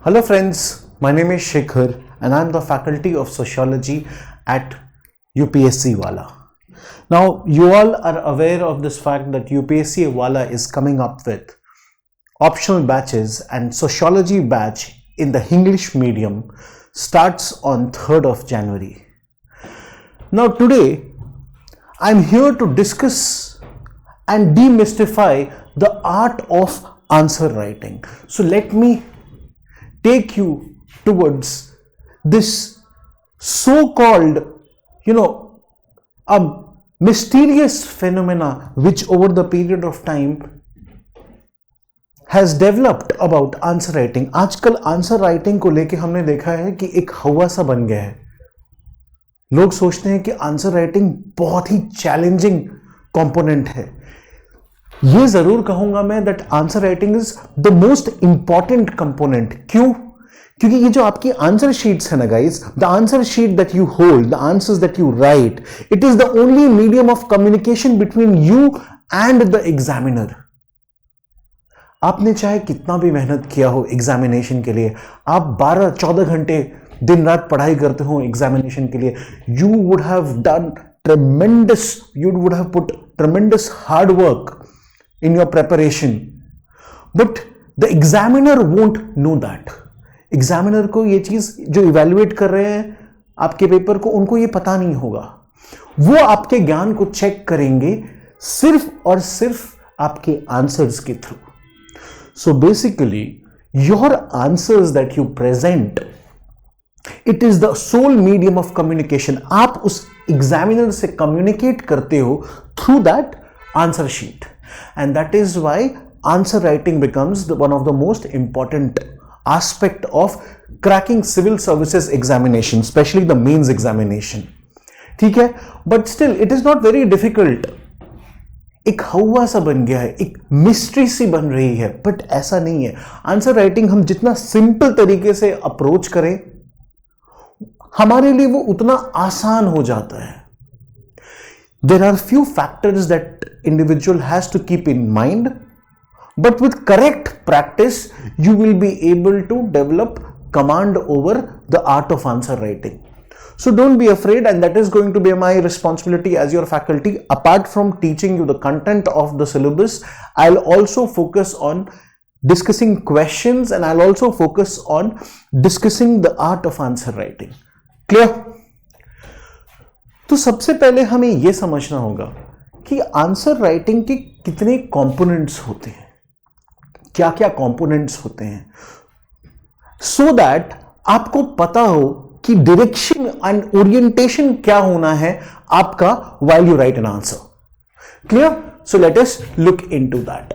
Hello friends, my name is Shekhar and I am the faculty of sociology at UPSC Wala. Now you all are aware of this fact that UPSC Wala is coming up with optional batches and sociology batch in the English medium starts on 3rd of January. Now today I am here to discuss and demystify the art of answer writing. So let me take you towards this so-called, a mysterious phenomena which over the period of time has developed about answer writing. आजकल answer writing को लेके हमने देखा है कि एक हवा सा बन गया है. लोग सोचते हैं कि आंसर राइटिंग बहुत ही चैलेंजिंग कंपोनेंट है. ये जरूर कहूंगा मैं that answer writing is the most important component. क्यों? क्योंकि ये जो आपकी आंसर शीट्स है ना guys, the answer sheet that you hold, the answers that you right, it is the only medium of communication between you and the examiner. आपने चाहे कितना भी मेहनत किया हो एग्जामिनेशन के लिए, आप 12-14 घंटे दिन रात पढ़ाई करते हो एग्जामिनेशन के लिए, you would have done ट्रेमेंडस, you would have put ट्रेमेंडस hard work in your preparation, but the examiner won't know that. Examiner को ये चीज जो इवेल्युएट कर रहे हैं आपके पेपर को, उनको ये पता नहीं होगा. वो आपके ज्ञान को चेक करेंगे सिर्फ और सिर्फ आपके आंसर्स के through. So basically your answers that you present, it is the sole medium of communication. आप उस एग्जामिनर से कम्युनिकेट करते हो through that answer sheet. And that is why answer writing becomes one of the most important aspect of cracking civil services examination, especially the mains examination. ठीक है? But still it is not very difficult. एक हवा सा बन गया है, एक mystery सी बन रही है, बट ऐसा नहीं है. आंसर राइटिंग हम जितना सिंपल तरीके से अप्रोच करें हमारे लिए वो उतना आसान हो जाता है. There are few factors that individual has to keep in mind, but with correct practice you will be able to develop command over the art of answer writing. So don't be afraid, and that is going to be my responsibility as your faculty. Apart from teaching you the content of the syllabus, I'll also focus on discussing questions and I'll also focus on discussing the art of answer writing. Clear? तो सबसे पहले हमें यह समझना होगा कि answer writing के कितने कंपोनेंट्स होते हैं, क्या क्या कंपोनेंट्स होते हैं, सो दैट आपको पता हो कि डायरेक्शन एंड ओरिएंटेशन क्या होना है आपका while you right an answer. Clear? So let us look into that.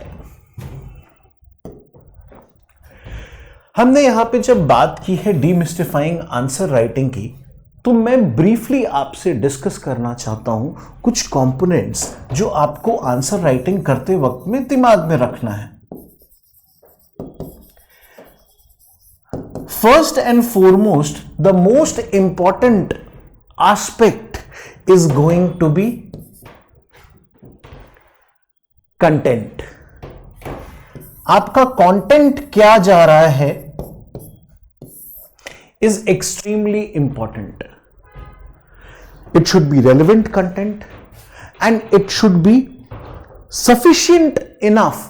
हमने यहां पे जब बात की है डीमिस्टिफाइंग आंसर राइटिंग की, तो मैं ब्रीफली आपसे डिस्कस करना चाहता हूं कुछ कंपोनेंट्स जो आपको आंसर राइटिंग करते वक्त में दिमाग में रखना है. First and foremost, the most important aspect is going to be content. आपका कंटेंट क्या जा रहा है is extremely important. It should be relevant content and it should be sufficient enough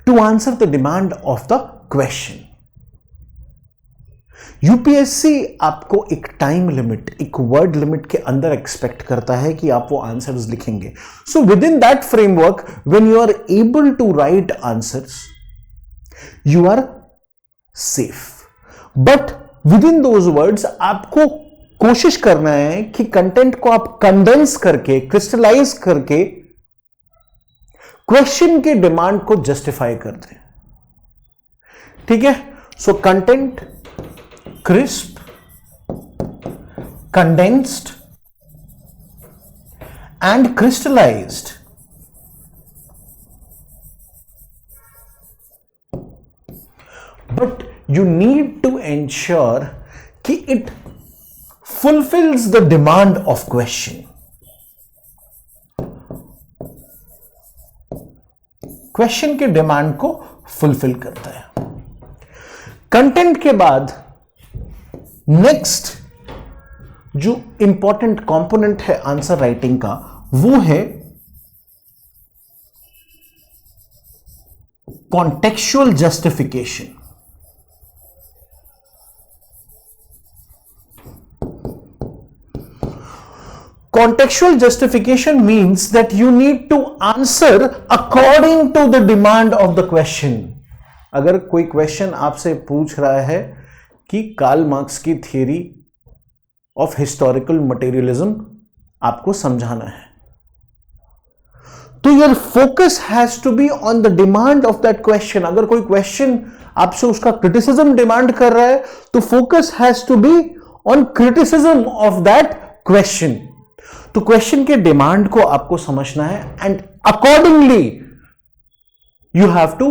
to answer the demand of the question. UPSC आपको एक time limit, एक word limit के अंदर एक्सपेक्ट करता है कि आप वो आंसर्स लिखेंगे. So within that framework when you are able to write answers you are safe. But within those words आपको कोशिश करना है कि कंटेंट को आप कंडेंस करके, क्रिस्टलाइज करके क्वेश्चन के डिमांड को जस्टिफाई कर दें. ठीक है? So content crisp, condensed and crystallised. But you need to ensure कि it fulfills the demand of question. Question के डिमांड को फुलफिल करता है. कंटेंट के बाद नेक्स्ट जो इंपॉर्टेंट कंपोनेंट है आंसर राइटिंग का वो है contextual justification. Contextual justification means that you need to answer according to the demand of the question. अगर कोई क्वेश्चन आपसे पूछ रहा है कि कार्ल मार्क्स की थियरी ऑफ हिस्टोरिकल मटेरियलिज्म आपको समझाना है, तो your focus has to be on the demand of that question. अगर कोई क्वेश्चन आपसे उसका क्रिटिसिज्म डिमांड कर रहा है तो focus has to be on criticism of that question. तो क्वेश्चन के डिमांड को आपको समझना है and accordingly you have to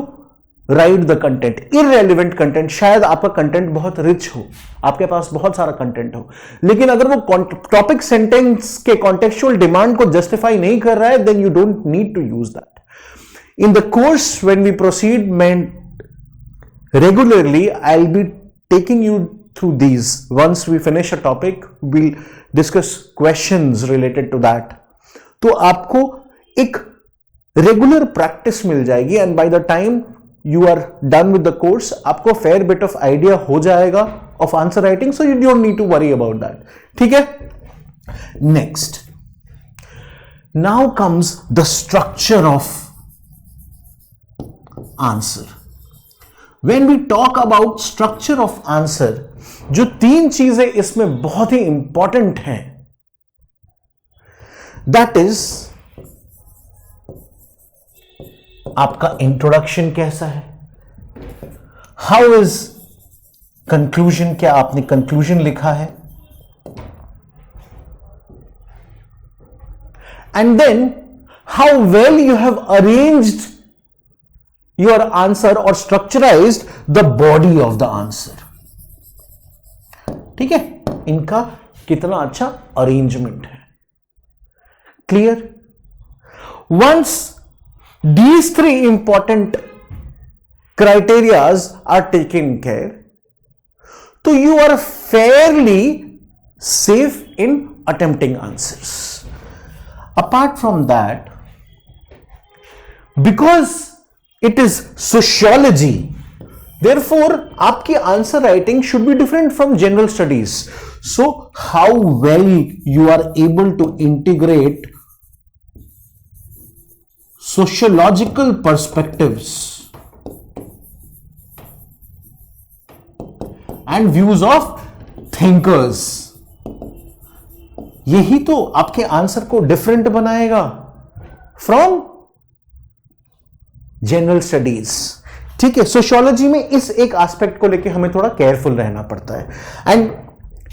write the content. Irrelevant content, शायद आपका कंटेंट बहुत रिच हो, आपके पास बहुत सारा कंटेंट हो, लेकिन अगर वो टॉपिक सेंटेंस के कॉन्टेक्चुअल डिमांड को जस्टिफाई नहीं कर रहा है, then you don't need to use that. In the course when we proceed मैं regularly I will be taking you through these. Once we finish a topic, we'll discuss questions related to that. तो आपको एक regular practice मिल जाएगी and by the time you are done with the course आपको fair bit of idea हो जाएगा of answer writing, so you don't need to worry about that. ठीक है, next now comes the structure of answer. When we talk about structure of answer, जो तीन चीजें इसमें बहुत ही इंपॉर्टेंट हैं, दैट इज आपका इंट्रोडक्शन कैसा है, हाउ इज कंक्लूजन, क्या आपने कंक्लूजन लिखा है, and then how well you have arranged your answer or structurized the body of the answer। ठीक है, इनका कितना अच्छा अरेंजमेंट है। Clear? Once these three important criterias are taken care, तो you are fairly safe in attempting answers. Apart from that, because it is sociology, therefore आपकी answer writing should be different from general studies. So how well you are able to integrate sociological perspectives and views of thinkers, यही तो आपके answer को different बनाएगा from general studies. ठीक है, sociology में इस एक एस्पेक्ट को लेके हमें थोड़ा केयरफुल रहना पड़ता है and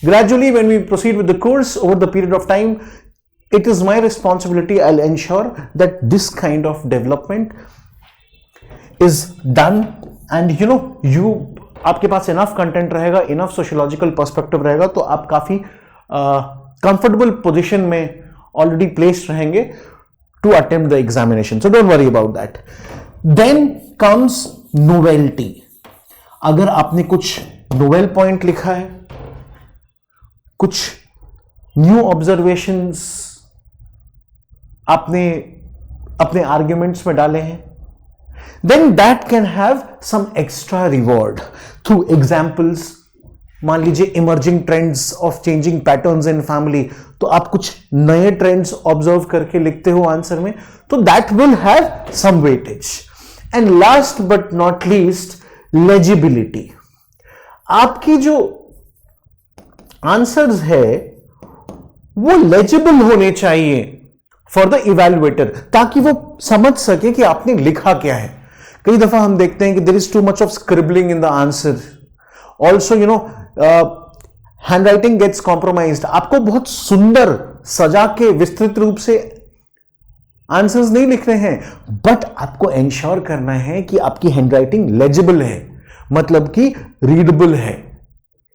gradually when we proceed with the course over the period of time, it is my responsibility, I will ensure that this kind of development is done and you आपके पास enough content रहेगा, enough sociological perspective रहेगा, तो आप काफी comfortable position में already placed रहेंगे to attempt the examination, so don't worry about that. Then comes novelty. अगर आपने कुछ नोवेल पॉइंट लिखा है, कुछ न्यू ऑब्जर्वेशंस आपने अपने आर्ग्यूमेंट्स में डाले हैं, then that can have some extra reward through examples. मान लीजिए emerging trends of changing patterns in family, तो आप कुछ नए ट्रेंड्स ऑब्जर्व करके लिखते हो आंसर में, तो that will have some weightage. And last but not least, legibility. आपकी जो आंसर्स है वो लेजिबल होने चाहिए फॉर द इवैल्यूएटर, ताकि वो समझ सके कि आपने लिखा क्या है। कई दफा हम देखते हैं कि there is too much of scribbling in the answer, also handwriting gets compromised. आपको बहुत सुंदर सजा के विस्तृत रूप से आंसर्स नहीं लिख रहे हैं, बट आपको एंश्योर करना है कि आपकी हैंडराइटिंग लेजिबल है, मतलब कि रीडेबल है,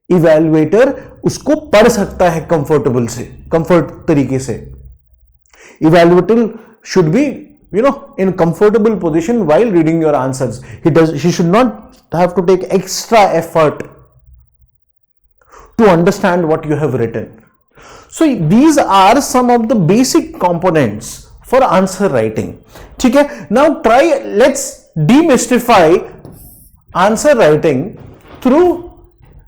इवैल्यूएटर उसको पढ़ सकता है कंफर्ट तरीके से। Evaluator should be in comfortable position while reading your answers. He should not have to take extra effort to understand what you have written. So these are some of the basic components for answer writing. ठीक है, now let's demystify answer writing through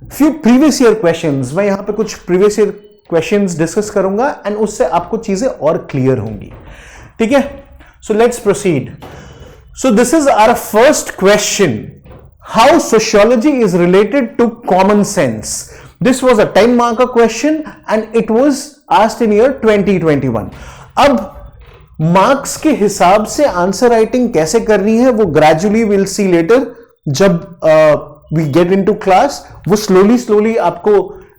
few previous year questions. मैं यहां पे कुछ previous year questions discuss करूंगा and उससे आपको चीजें और clear होंगी. ठीक है, so let's proceed. So this is our first question. How sociology is related to common sense. This was a 10 marker question and it was asked in year 2021. अब marks के हिसाब से आंसर राइटिंग कैसे करनी है वो ग्रेजुअली विल सी लेटर. जब we get into class वो स्लोली आपको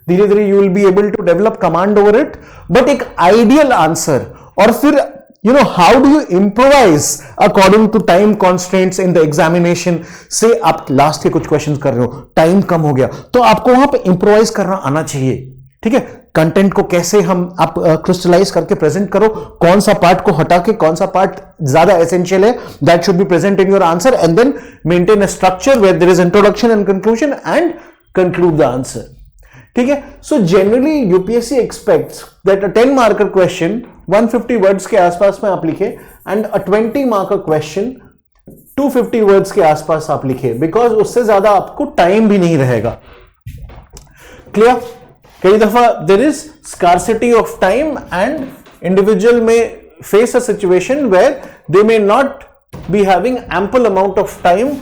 धीरे धीरे you will be able to develop command over it. But एक आइडियल आंसर और फिर how do you improvise according to time constraints in the examination. से आप लास्ट के कुछ क्वेश्चंस कर रहे हो, टाइम कम हो गया, तो आपको वहां पे इंप्रोवाइज करना आना चाहिए. ठीक है, कंटेंट को कैसे आप क्रिस्टलाइज करके प्रेजेंट करो, कौन सा पार्ट को हटा के कौन सा पार्ट ज्यादा एसेंशियल है, that should be present in your answer and then maintain a structure where there is introduction and conclusion and conclude the answer. ठीक है, so generally UPSC expects that a 10 marker question 150 words के आसपास में आप लिखे and a 20 marker question 250 words के आसपास आप लिखे, बिकॉज उससे ज्यादा आपको टाइम भी नहीं रहेगा. क्लियर? कई दफा there is scarcity of time and individual may face a situation where they may not be having ample amount of time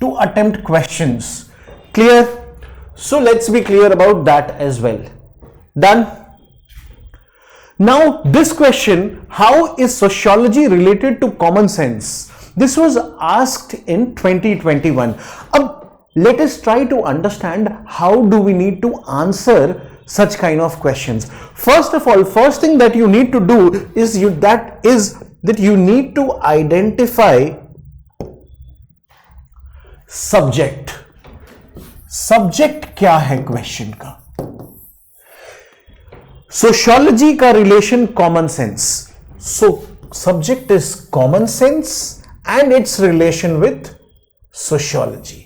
to attempt questions. Clear? So let's be clear about that as well. Done? Now this question, how is sociology related to common sense? This was asked in 2021. Let us try to understand how do we need to answer such kind of questions. First of all, first thing that you need to do is that you need to identify subject. Subject क्या है question का. Sociology का relation common sense. So subject is common sense and it's relation with sociology.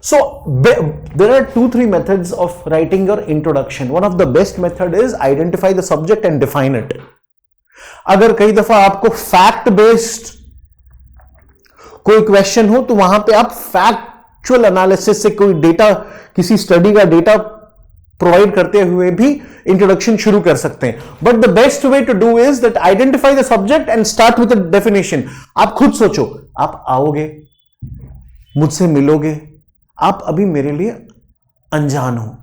So there are 2-3 methods of writing your introduction. One of the best method is identify the subject and define it. अगर कई दफा आपको fact based कोई question हो तो वहां पे आप फैक्चुअल एनालिसिस से कोई डेटा, किसी स्टडी का डेटा प्रोवाइड करते हुए भी इंट्रोडक्शन शुरू कर सकते हैं. But the best way to do is that identify the subject and start with the definition. आप खुद सोचो, आप आओगे, मुझसे मिलोगे, आप अभी मेरे लिए अनजान हो,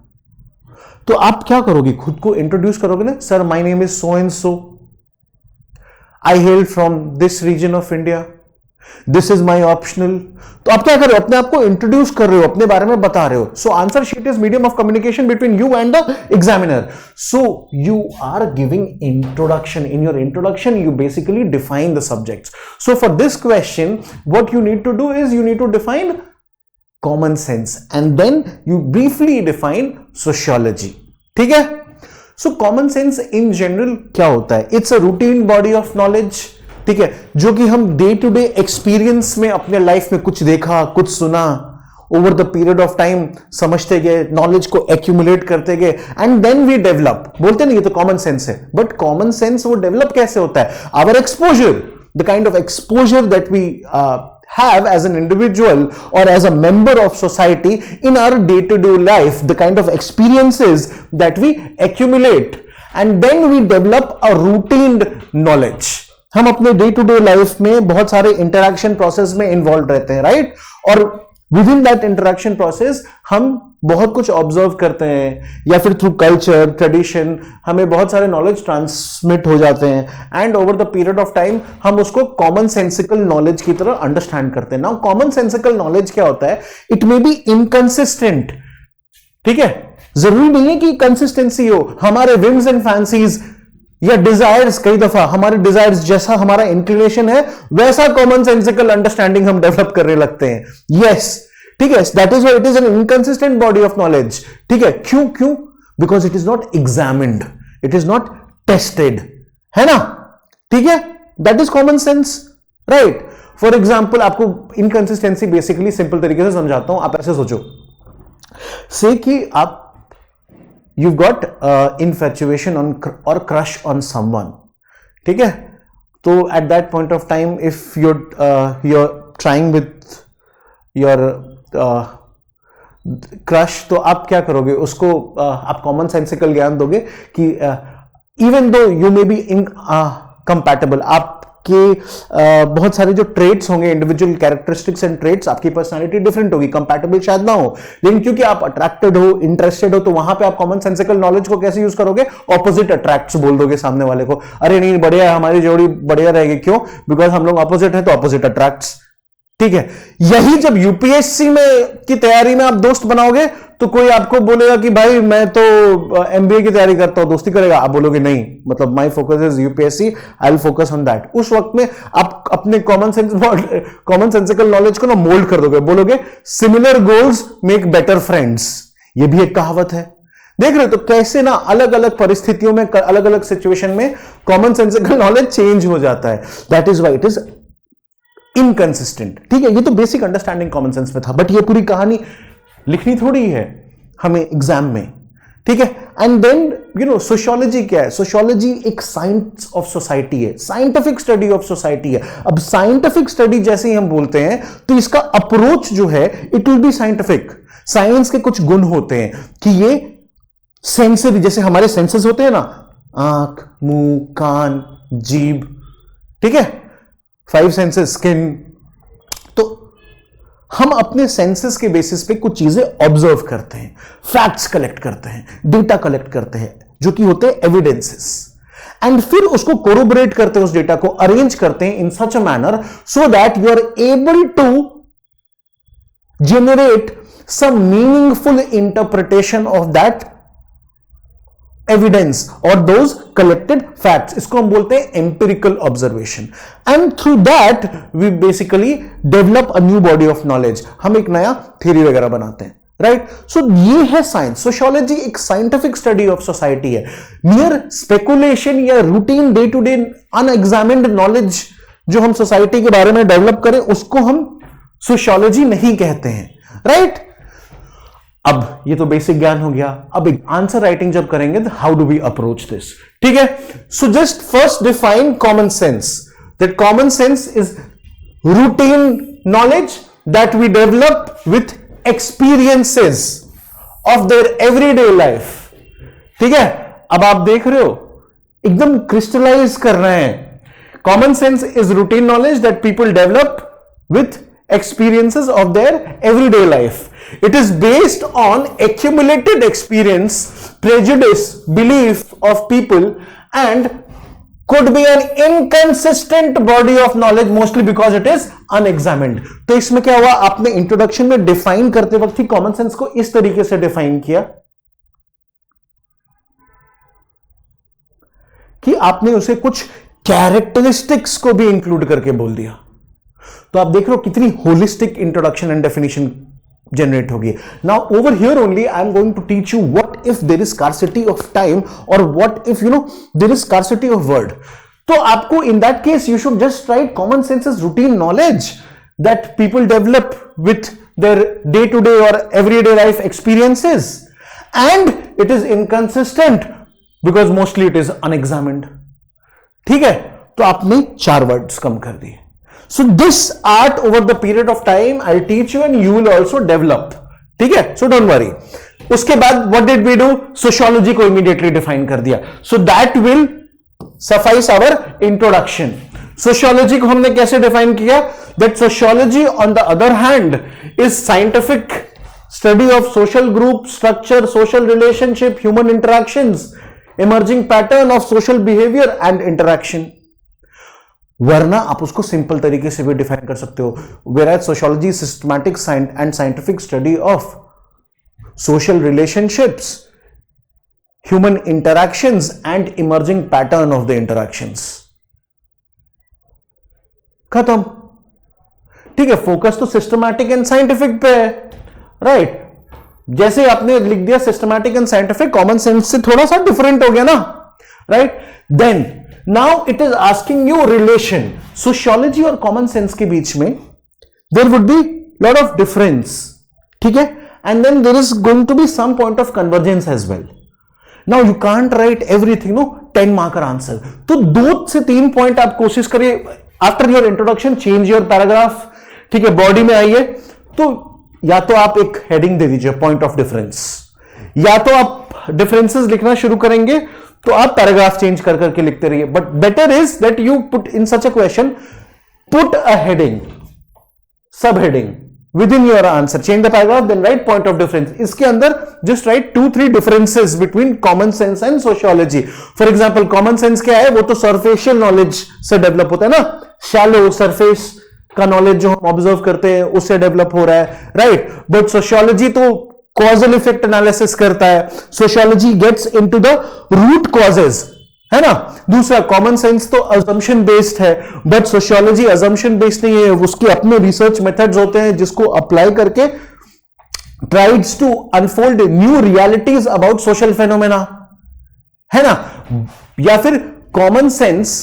तो आप क्या करोगे? खुद को इंट्रोड्यूस करोगे ना. Sir, my name is so and so, I hail from this region of India, this is my optional. तो आप क्या कर रहे हो? अपने आप को इंट्रोड्यूस कर रहे हो, अपने बारे में बता रहे हो. So answer sheet is medium of communication between you and the examiner. So you are giving introduction. In your introduction you basically define the subjects. So for this question what you need to do is you need to define common sense and then you briefly define sociology. ठीक है? So common sense in general क्या होता है? It's a routine body of knowledge. ठीक है, जो कि हम डे टू डे एक्सपीरियंस में अपने लाइफ में कुछ देखा, कुछ सुना, over the period of time समझते गए, नॉलेज को एक्यूमुलेट करते गए एंड देन वी डेवलप. बोलते नहीं ये तो कॉमन सेंस है, बट कॉमन सेंस वो डेवलप कैसे होता है? Our exposure, the kind of exposure that we have as an individual or as a member of society in our day-to-day life, the kind of experiences that we accumulate and then we develop a routine knowledge. हम अपने day-to-day life में बहुत सारे interaction process में involved रहते हैं, right? और within that interaction process हम बहुत कुछ ऑब्जर्व करते हैं या फिर थ्रू कल्चर, ट्रेडिशन हमें बहुत सारे नॉलेज ट्रांसमिट हो जाते हैं and over the period of time हम उसको कॉमन सेंसिकल नॉलेज की तरह अंडरस्टैंड करते हैं. नाउ कॉमन सेंसिकल नॉलेज क्या होता है? It may be inconsistent. ठीक है, जरूरी नहीं है कि कंसिस्टेंसी हो. हमारे विम्स एंड फैंसीज या डिजायर्स, कई दफा हमारे डिजायर्स जैसा हमारा इंक्लिनेशन है वैसा कॉमन सेंसिकल अंडरस्टैंडिंग हम डेवलप करने लगते हैं. यस, ठीक है, that is why it is an inconsistent body of knowledge. ठीक है, क्यों? Because it is not examined, it is not tested, है ना? ठीक है, that is common sense, right? For example, आपको इनकंसिस्टेंसी बेसिकली सिंपल तरीके से समझाता हूं. आप ऐसे सोचो से कि आप you've got infatuation on or crush on someone, ठीक है? तो at that point of time if you're trying with your crush, तो आप क्या करोगे? उसको आप कॉमन सेंसिकल ज्ञान दोगे कि even though you may be incompatible, आपके बहुत सारे जो ट्रेट्स होंगे, इंडिविजुअल कैरेक्टरिस्टिक्स एंड ट्रेट्स, आपकी पर्सनालिटी डिफरेंट होगी, कंपैटिबल शायद ना हो, लेकिन क्योंकि आप अट्रैक्टेड हो, इंटरेस्टेड हो, तो वहां पे आप कॉमन सेंसिकल नॉलेज को कैसे यूज करोगे? ऑपोजिट अट्रैक्ट्स बोल दोगे सामने वाले को, अरे नहीं बढ़िया है, हमारी जोड़ी बढ़िया रहेगी. क्यों? बिकॉज हम लोग ऑपोजिट है, तो ऑपोजिट अट्रैक्ट्स. ठीक है? यही जब यूपीएससी में की तैयारी में आप दोस्त बनाओगे, तो कोई आपको बोलेगा कि भाई मैं तो एमबीए की तैयारी करता हूं, दोस्ती करेगा? आप बोलोगे नहीं, मतलब my focus is UPSC, I will focus on that. उस वक्त में आप अपने कॉमन सेंसिकल नॉलेज को ना मोल्ड कर दोगे, बोलोगे similar goals make better friends. ये भी एक कहावत है. देख रहे हो तो कैसे ना अलग अलग परिस्थितियों में, अलग अलग सिचुएशन में कॉमन सेंसिकल नॉलेज चेंज हो जाता है. That is why it is inconsistent. ठीक है? ये तो बेसिक अंडरस्टैंडिंग कॉमन सेंस में था, बट ये पूरी कहानी लिखनी थोड़ी है हमें एग्जाम में. ठीक है? And then you know sociology क्या है? सोशियोलॉजी एक साइंस ऑफ सोसाइटी है, साइंटिफिक स्टडी ऑफ सोसाइटी है. अब साइंटिफिक स्टडी जैसे ही हम बोलते हैं तो इसका अप्रोच जो है it will be scientific. Science के कुछ गुण होते हैं कि ये सेंसरी, जैसे हमारे सेंसेस होते हैं ना, आंख, मुंह, कान, जीभ, ठीक है, 5 सेंसेस, स्किन. तो हम अपने सेंसेस के बेसिस पे कुछ चीजें ऑब्जर्व करते हैं, फैक्ट्स कलेक्ट करते हैं, डेटा कलेक्ट करते हैं, जो कि होते हैं एविडेंसेस, एंड फिर उसको कोरोबरेट करते हैं, उस डेटा को अरेंज करते हैं in such a manner so that you are able to generate some meaningful interpretation of that evidence or those collected facts. इसको हम बोलते हैं empirical observation, and through that we basically develop a new body of knowledge. हम एक नया theory वगैरह बनाते हैं, राइट? सो ये है साइंस. सोशियोलॉजी एक साइंटिफिक स्टडी ऑफ सोसाइटी है. मियर स्पेकुलेशन या routine day to day unexamined knowledge जो हम सोसाइटी के बारे में डेवलप करें, उसको हम सोशियोलॉजी नहीं कहते हैं, राइट? अब ये तो बेसिक ज्ञान हो गया. अब एक आंसर राइटिंग जब करेंगे तो how do we approach this? ठीक है? So just first define common sense. That common sense is routine knowledge that we develop with experiences of their everyday life. ठीक है? अब आप देख रहे हो एकदम क्रिस्टलाइज कर रहे हैं. Common sense is routine knowledge that people develop with experiences of their everyday life. It is based on accumulated experience, prejudice, belief of people, and could be an inconsistent body of knowledge mostly because it is unexamined. तो इसमें क्या हुआ? आपने introduction में define करते वक्त ही common sense को इस तरीके से डिफाइन किया कि आपने उसे कुछ कैरेक्टरिस्टिक्स को भी इंक्लूड करके बोल दिया. तो आप देख रहे हो कितनी holistic introduction and definition generate होगी. Now over here only I am going to teach you what if there is scarcity of time और what if there is scarcity of word. तो आपको in that case you should just write common sense is routine knowledge that people develop with their day to day और everyday life experiences, and it is inconsistent because mostly it is unexamined. ठीक है? तो आपने 4 words कम कर दिए. So this art over the period of time I'll teach you and you will also develop. ठीक है? So don't worry. उसके बाद what did we do? Sociology को immediately define कर दिया. So that will suffice our introduction. Sociology को हमने कैसे define किया? That sociology on the other hand is scientific study of social group structure, social relationship, human interactions, emerging pattern of social behavior and interaction. वरना आप उसको simple तरीके से भी डिफाइन कर सकते हो. Whereas sociology is systematic and scientific study of social relationships, human interactions and emerging pattern of the interactions. खत्म. ठीक है? फोकस तो सिस्टमैटिक एंड साइंटिफिक पे है, राइट? जैसे आपने लिख दिया systematic and scientific, common sense से थोड़ा सा डिफरेंट हो गया ना. Right? Then now it is asking you relation. Sociology और कॉमन सेंस के बीच में there would be lot of difference, ठीक है, and then there is going to be some point of convergence as well. Now you can't write everything, no 10 marker answer. तो 2 से 3 point आप कोशिश करिए. After your introduction change your paragraph, ठीक है, body में आइए, तो या तो आप एक हेडिंग दे दीजिए पॉइंट ऑफ डिफरेंस, या तो आप डिफरेंसेस लिखना शुरू करेंगे तो आप पैराग्राफ चेंज कर करके लिखते रहिए. But better is that you put in such a question, put a heading, सब heading within your answer, change the paragraph, then write point of difference. इसके अंदर just write 2-3 differences between common sense and sociology. For example, common sense क्या है? वो तो surfacial knowledge से develop होता है ना, shallow surface का knowledge जो हम observe करते हैं उससे develop हो रहा है, right? But sociology तो causal effect analysis करता है. Sociology gets into the root causes, है ना. दूसरा कॉमन सेंस तो अजम्पशन बेस्ड है, बट सोशियोलॉजी अजम्पशन बेस्ड नहीं है, उसके अपने रिसर्च मेथड्स होते हैं जिसको अप्लाई करके tries to unfold new realities about social phenomena, है ना. या फिर कॉमन सेंस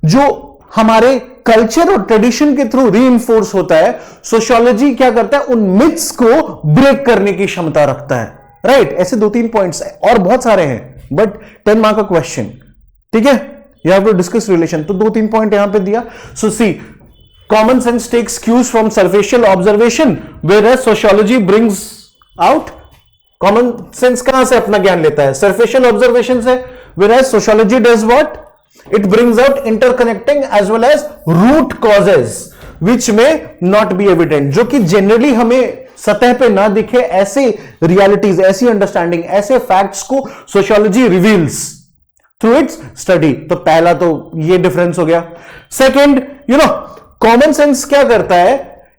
जो हमारे कल्चर और ट्रेडिशन के थ्रू रीइंफोर्स होता है, सोशियोलॉजी क्या करता है, उन मिथ्स को ब्रेक करने की क्षमता रखता है, राइट? ऐसे 2-3 पॉइंट्स है और बहुत सारे हैं, बट 10 मार्क का क्वेश्चन, ठीक है. You have to discuss relation, तो 2-3 पॉइंट यहां पे दिया. So see, common sense takes cues from superficial observation, whereas sociology brings out. Common sense कहां से अपना ज्ञान लेता है? सर्फेशियल ऑब्जर्वेशन से. Whereas sociology does what? It brings out interconnecting as well as root causes which may not B evident, जो कि generally हमें सतह पे ना दिखे, ऐसे रियलिटीज, ऐसी अंडरस्टैंडिंग, ऐसे फैक्ट्स को sociology reveals through it's study. तो पहला तो ये डिफरेंस हो गया. Second, you know, common sense क्या करता है,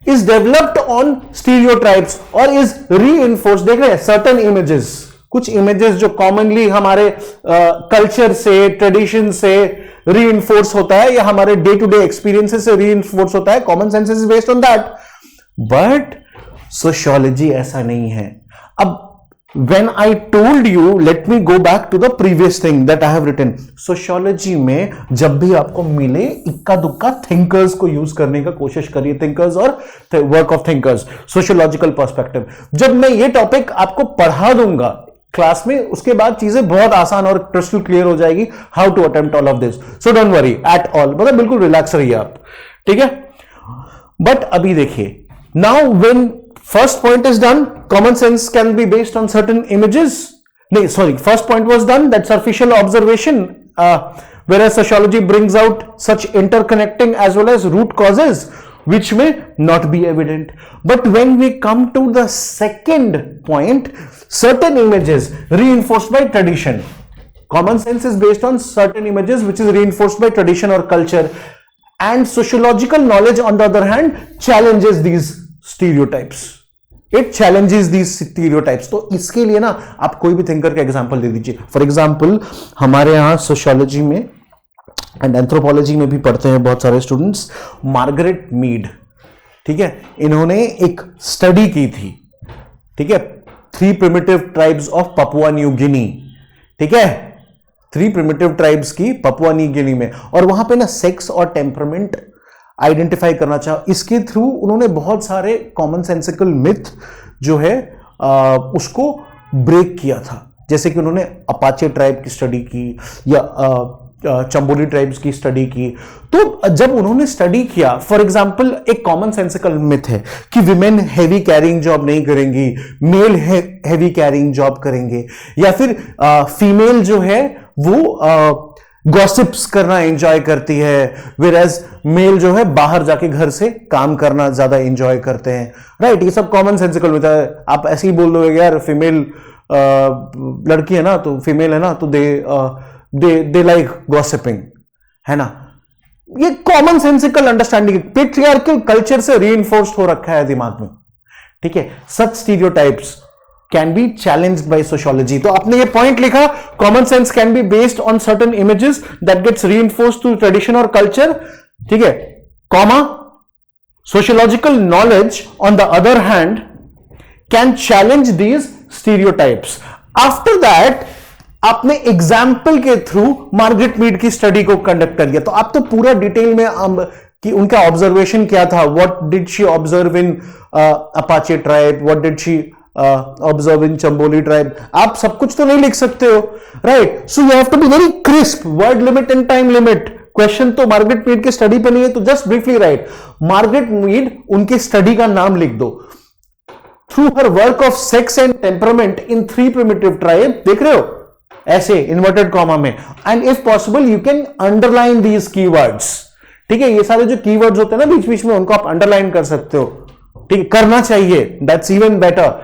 इज डेवलप्ड ऑन स्टीरियोटाइप्स और इज रीइंफोर्स. देख रहे हैं सर्टेन इमेजेस, कुछ इमेजेस जो कॉमनली हमारे कल्चर से, ट्रेडिशन से रीइंफोर्स होता है या हमारे डे टू डे एक्सपीरियंसेस से रीइंफोर्स होता है. Common sense is based on that. But sociology ऐसा नहीं है. अब when I told you, let me go back to the previous thing that I have written. Sociology में जब भी आपको मिले इक्का दुक्का थिंकर्स को यूज करने का कोशिश करिए, थिंकर्स और work of thinkers, sociological perspective. जब मैं ये टॉपिक आपको पढ़ा दूंगा क्लास में, उसके बाद चीजें बहुत आसान और क्रिस्टल क्लियर हो जाएगी, how to attempt all of this. So don't worry at all, मतलब बिल्कुल रिलैक्स रहिए आप, ठीक है. बट अभी देखिए, now when first point is done, common sense can be based on certain images. No, sorry, first point was done, that superficial observation, whereas sociology brings out such interconnecting as well as root causes which may not be evident. But when we come to the second point, certain images reinforced by tradition. Common sense is based on certain images which is reinforced by tradition or culture, and sociological knowledge on the other hand challenges these stereotypes. It challenges these stereotypes. तो इसके लिए ना आप कोई भी thinker का example दे दीजिए. For example हमारे यहाँ सोशियोलॉजी में एंड एंथ्रोपोलॉजी में भी पढ़ते हैं बहुत सारे स्टूडेंट्स, मार्गरेट मीड, ठीक है. इन्होंने एक स्टडी की थी, ठीक है, 3 primitive tribes of Papua New Guinea, ठीक है, 3 प्रिमिटिव ट्राइब्स की पपुआ न्यू गिनी में, और वहां पे ना सेक्स और टेम्परामेंट आइडेंटिफाई करना चाहा. इसके थ्रू उन्होंने बहुत सारे कॉमन सेंसिकल मिथ जो है उसको ब्रेक किया था. जैसे कि उन्होंने अपाचे ट्राइब की स्टडी की या चंबोली ट्राइब्स की स्टडी की. तो जब उन्होंने स्टडी किया, फॉर एग्जांपल एक कॉमन सेंसिकल मिथ है कि विमेन हैवी कैरिंग जॉब नहीं करेंगी, मेल हैवी कैरिंग जॉब करेंगे, या फिर फीमेल जो है वो गॉसिप्स करना एंजॉय करती है, वेयरएज मेल जो है बाहर जाके घर से काम करना ज्यादा एंजॉय करते हैं, राइट. ये सब कॉमन सेंसिकल होता है. आप ऐसे ही बोल दोगे यार फीमेल लड़की है ना, तो फीमेल है ना, तो दे लाइक गॉसिपिंग, है ना. ये common sensical understanding patriarchal culture से रीइंफोर्स्ड हो रखा है दिमाग में, ठीक है. सच stereotypes can be challenged by sociology. तो आपने ये पॉइंट लिखा, common sense can be based on certain images that gets reinforced through tradition or culture, ठीक है, comma, sociological knowledge on the other hand can challenge these stereotypes. After that आपने example के through Margaret Mead की study को conduct कर लिया। तो आप तो पूरा डिटेल में कि उनका ऑब्जर्वेशन क्या था, what did she observe in Apache tribe, what did she observe in Tchambuli tribe, आप सब कुछ तो नहीं लिख सकते हो, right? So you have to be very crisp, word limit and time limit. Question तो मार्गरेट मीड की स्टडी पे नहीं है, तो just briefly write Margaret Mead, उनकी स्टडी का नाम लिख दो। Through her work of sex and temperament in 3 primitive tribe, देख रहे हो ऐसे इन्वर्टेड कॉमा में, and if possible you can underline these keywords. ठीक है, ये सारे जो कीवर्ड्स होते हैं ना बीच बीच में, उनको आप अंडरलाइन कर सकते हो, ठीक है, करना चाहिए, दैट्स इवन बेटर।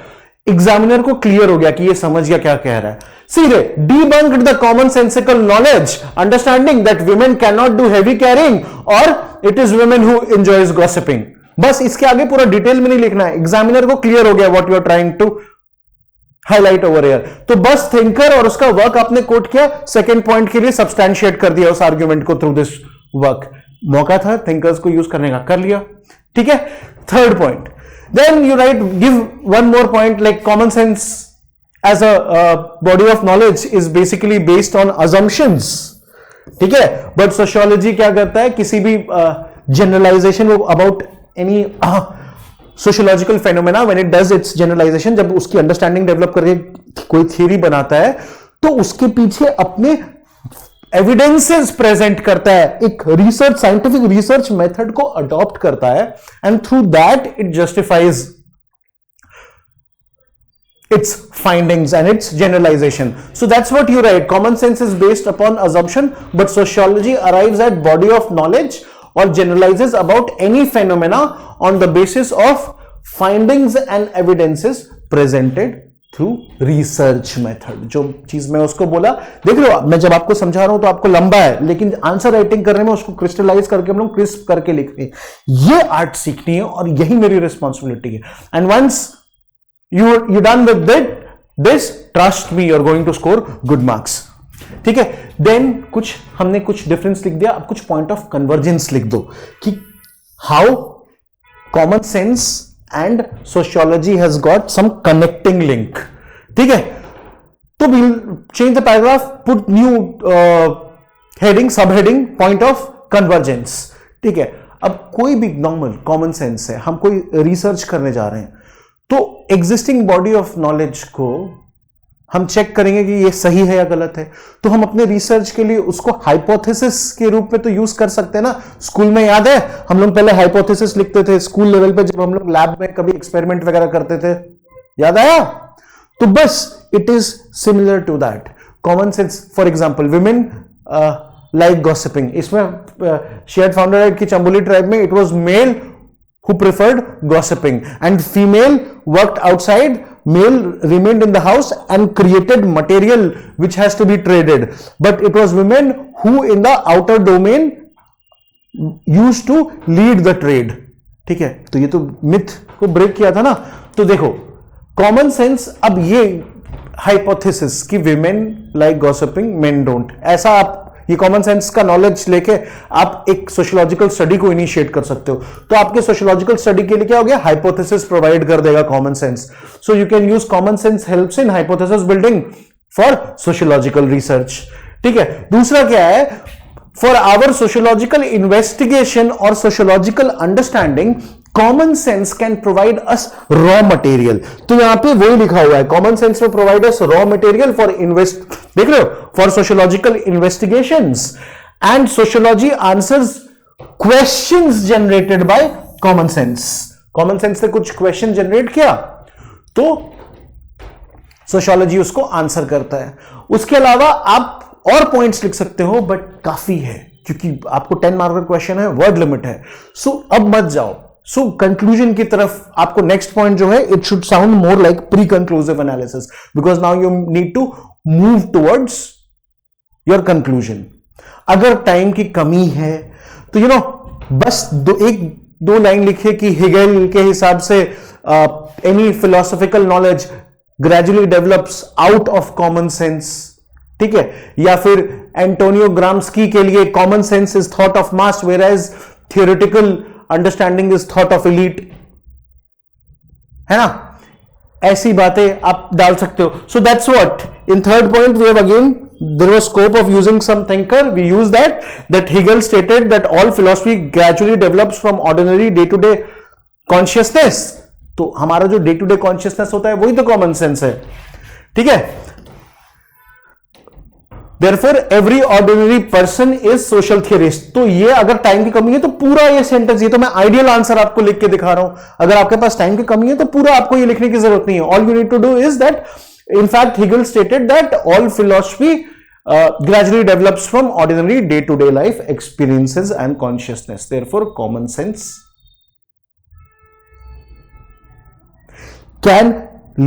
एग्जामिनर को क्लियर हो गया कि ये समझ गया क्या कह रहा है। सीधे debunk the commonsensical knowledge understanding that women cannot do heavy carrying or it is women who enjoys gossiping। बस इसके आगे पूरा डिटेल में नहीं लिखना है, एग्जामिनर को क्लियर हो गया what you are trying to highlight over here. तो बस थिंकर और उसका वर्क आपने कोट किया, सेकेंड पॉइंट के लिए सब्सटैंशिएट कर दिया उस आर्ग्यूमेंट को थ्रू दिस वर्क। मौका था थिंकर्स को यूज करने का, कर लिया, ठीक है। Third point, then you write give one more point like common sense as a body of knowledge is basically based on assumptions, ठीक है। बट सोशियोलॉजी क्या करता है, किसी भी generalisation about any sociological phenomena, when it does its generalisation, जब उसकी understanding develop करके कोई थियरी बनाता है तो उसके पीछे अपने एविडेंसेस प्रेजेंट करता है, एक रिसर्च, साइंटिफिक रिसर्च मेथड को अडॉप्ट करता है, and through that it justifies its findings and its generalization. So that's what you write. Common sense is based upon assumption, but sociology arrives at body of knowledge or generalizes about any phenomena on the basis of findings and evidences presented through research method. जो चीज मैं उसको बोला, देख लो मैं जब आपको समझा रहा हूं तो आपको लंबा है, लेकिन आंसर राइटिंग करने में उसको क्रिस्टलाइज करके हम लोग क्रिस्प करके लिख रहे हैं। ये आर्ट सीखनी है और यही मेरी रिस्पॉन्सिबिलिटी है। And once you done with this, trust me, you're going to score good marks, ठीक है। देन हमने कुछ डिफरेंस लिख दिया, अब कुछ पॉइंट ऑफ कन्वर्जेंस लिख दो कि how common sense and sociology has got some connecting link, ठीक है। तो we'll change the paragraph, put new heading, सब हेडिंग, पॉइंट ऑफ कन्वर्जेंस, ठीक है। अब कोई भी नॉर्मल कॉमन सेंस है, हम कोई रिसर्च करने जा रहे हैं, तो एग्जिस्टिंग बॉडी ऑफ नॉलेज को हम चेक करेंगे कि ये सही है या गलत है। तो हम अपने रिसर्च के लिए उसको हाइपोथेसिस के रूप में तो यूज कर सकते हैं ना। स्कूल में याद है हम लोग पहले हाइपोथेसिस लिखते थे स्कूल लेवल पे, जब हम लोग लैब में कभी एक्सपेरिमेंट वगैरह करते थे, याद आया? तो बस it is similar to that common sense. For example women like gossiping, इसमें शी हैड फाउंड आउट कि चंबोली ट्राइब में it was male who preferred gossiping and female worked outside, male remained in the house and created material which has to be traded, but it was women who in the outer domain used to lead the trade, ठीक है। तो ये तो myth को break किया था ना। तो देखो कॉमन सेंस, अब ये हाइपोथेसिस कि women like gossiping, men don't, ऐसा आप ये कॉमन सेंस का नॉलेज लेके आप एक सोशियोलॉजिकल स्टडी को इनिशिएट कर सकते हो। तो आपके सोशियोलॉजिकल स्टडी के लिए क्या हो गया, हाइपोथेसिस प्रोवाइड कर देगा common sense. So you can use common sense helps in hypothesis building for sociological research, ठीक है। दूसरा क्या है, फॉर आवर सोशियोलॉजिकल इन्वेस्टिगेशन और sociological understanding common sense can provide us raw material. तो यहां पे वही लिखा हुआ है, कॉमन सेंस में provide us raw material for देख रहे हो, for sociological investigations and sociology answers questions generated by common sense. Common sense ने कुछ क्वेश्चन जनरेट किया तो सोशियोलॉजी उसको आंसर करता है। उसके अलावा आप और पॉइंट्स लिख सकते हो, बट काफी है क्योंकि आपको 10 मार्क का क्वेश्चन है, वर्ड लिमिट है। सो अब मत जाओ। सो कंक्लूजन की तरफ आपको नेक्स्ट पॉइंट जो है, it should sound more like pre conclusive analysis, because now you need to move towards your conclusion. अगर टाइम की कमी है तो बस एक दो लाइन लिखे कि हेगेल के हिसाब से any philosophical knowledge gradually develops out of common sense, ठीक है। या फिर एंटोनियो ग्राम्स्की के लिए common sense is thought of mass whereas theoretical understanding is thought of elite, है ना। ऐसी बातें आप डाल सकते हो. So that's what in third point we have again there was scope of using some thinker. We use that Hegel stated that all philosophy gradually develops from ordinary day to day consciousness. तो हमारा जो day to day consciousness होता है वही तो common sense है. ठीक है. Therefore every ordinary person is social theorist. तो ये अगर टाइम की कमी है तो पूरा ये सेंटेंस, ये तो मैं आइडियल आंसर आपको लिख के दिखा रहा हूं. अगर आपके पास टाइम की कमी है तो पूरा आपको ये लिखने की जरूरत नहीं है. All you need to do is that in fact Hegel stated that all philosophy gradually develops from ordinary day-to-day life experiences and consciousness. Therefore common sense can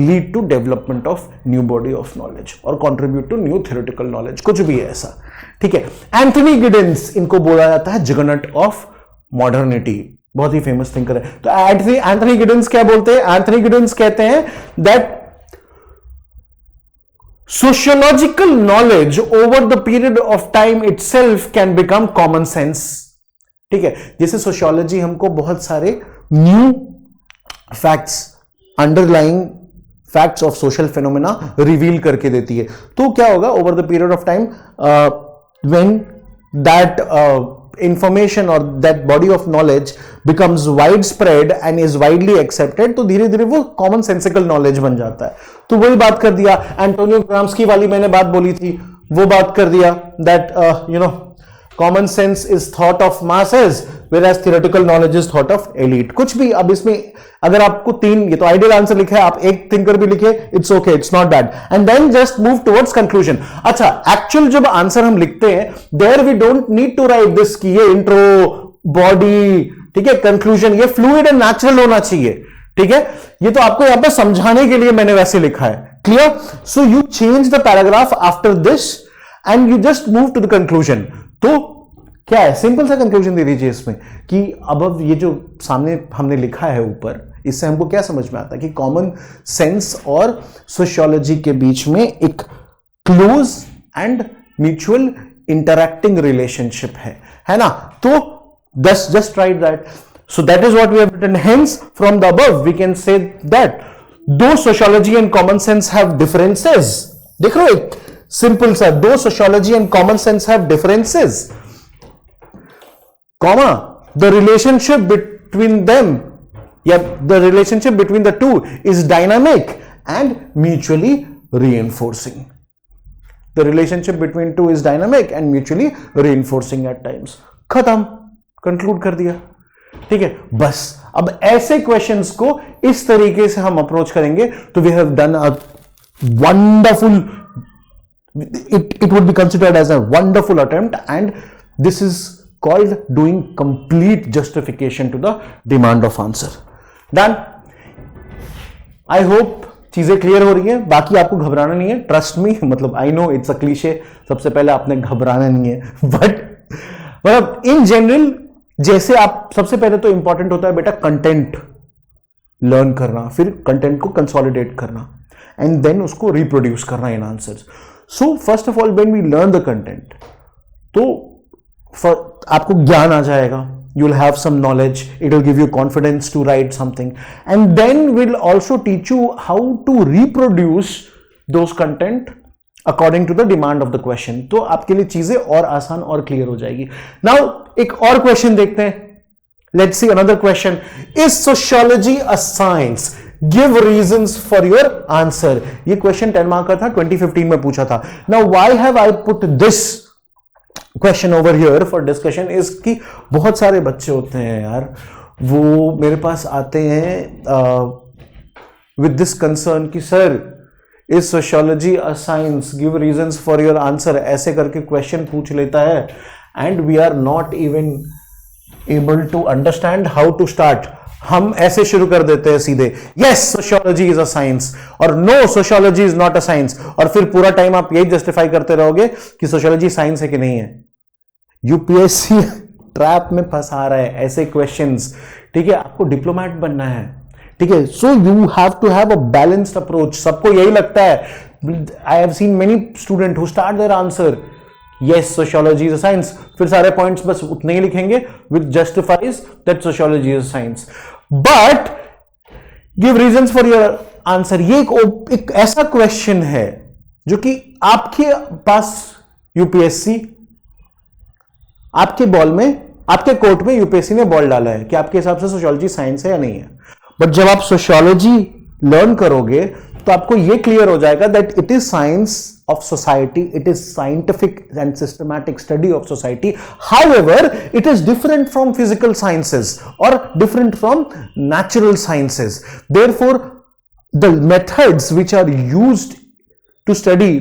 lead to development of new body of knowledge or contribute to new theoretical knowledge. कुछ भी है ऐसा. ठीक है. Anthony Giddens, इनको बोला जाता है जगनट ऑफ मॉडर्निटी. बहुत ही फेमस थिंकर है. तो एंथनी गिडेंस क्या बोलते हैं? एंथनी गिडेंस कहते हैं that sociological knowledge over the period of time itself can become common sense. ठीक है. जैसे सोशियोलॉजी हमको बहुत सारे new facts, underlying facts of social phenomena reveal करके देती है. तो क्या होगा over the period of time when that information or that body of knowledge becomes widespread and is widely accepted, तो धीरे धीरे वो कॉमन सेंसिकल नॉलेज बन जाता है. तो वही बात कर दिया. एंटोनियो ग्राम्स्की वाली मैंने बात बोली थी, वो बात कर दिया that you know common sense is thought of masses whereas theoretical knowledge is thought of elite. कुछ भी. अब इसमें अगर आपको तीन, ये तो आइडियल आंसर लिखा है, आप एक थिंकर भी लिखे, it's okay, it's not bad. And then just move towards conclusion. अच्छा, एक्चुअल जब आंसर हम लिखते हैं there we don't need to write this कि ये इंट्रो, बॉडी, ठीक है, कंक्लूजन, ये फ्लूइड एंड नेचुरल होना चाहिए. ठीक है. ये तो आपको यहां पर समझाने के लिए मैंने वैसे लिखा है. Clear? So you change the paragraph after this and you just move to the conclusion. तो क्या है? सिंपल सा कंक्लूजन दे दीजिए इसमें कि अब ये जो सामने हमने लिखा है ऊपर, इससे हमको क्या समझ में आता है कि कॉमन सेंस और सोशियोलॉजी के बीच में एक close and mutual interacting relationship है ना. तो just write that. So that is what we have written. Hence from the above we can say that though sociology and common sense have differences. देख रहे हो, सिंपल सा, though sociology and common sense have differences, comma, the relationship between them, the relationship between the two is dynamic and mutually reinforcing. The relationship between two is dynamic and mutually reinforcing at times. खत्म, conclude कर दिया. ठीक है. बस अब ऐसे questions को इस तरीके से हम अप्रोच करेंगे तो we have done a wonderful, it would be considered as a wonderful attempt, and this is called doing complete justification to the demand of answer. Done. I hope चीजें क्लियर हो रही हैं. बाकी आपको घबराना नहीं है, ट्रस्ट मी. मतलब I know it's a cliché, सबसे पहले आपने घबराना नहीं है, बट मतलब इन जनरल जैसे आप, सबसे पहले तो इंपॉर्टेंट होता है बेटा कंटेंट लर्न करना, फिर कंटेंट को कंसोलिडेट करना एंड देन उसको रिप्रोड्यूस करना in answers. So first of all when we learn the content, तो आपको ज्ञान आ जाएगा, you will have some knowledge, it will give you confidence to write something, and then we'll also teach you how to reproduce those content according to the demand of the question. तो आपके लिए चीजें और आसान और clear हो जाएगी. Now एक और क्वेश्चन देखते हैं. Let's see another question. Is sociology a science? Give reasons for your answer. ये क्वेश्चन 10 मार्क का था, 2015 में पूछा था. Now why have I put this question over here for discussion is कि बहुत सारे बच्चे होते हैं यार, वो मेरे पास आते हैं विद दिस कंसर्न कि sir is sociology a science, give reasons for your answer, ऐसे करके क्वेश्चन पूछ लेता है and we are not even able to understand how to start. हम ऐसे शुरू कर देते हैं सीधे, yes sociology is a science, और no sociology is not a science, और फिर पूरा टाइम आप यही जस्टिफाई करते रहोगे कि सोशियोलॉजी साइंस है कि नहीं है. यूपीएससी ट्रैप में फंसा रहा है ऐसे क्वेश्चंस. ठीक है. आपको डिप्लोमेट बनना है. ठीक है. So you have to have a balanced approach. सबको यही लगता है. I have seen many student who start their answer yes sociology is a science, फिर सारे पॉइंट्स बस उतने ही लिखेंगे which justifies that sociology is a science. But give reasons for your answer, ये एक ऐसा क्वेश्चन है जो कि आपके पास यूपीएससी आपके बॉल में, आपके कोर्ट में यूपीएससी ने बॉल डाला है कि आपके हिसाब से सोशियोलॉजी साइंस है या नहीं है। बट जब आप सोशियोलॉजी लर्न करोगे तो आपको यह क्लियर हो जाएगा that it is science of society, it is scientific and systematic study of society. However, it is different from physical sciences or different from natural sciences. Therefore, the methods which are used to study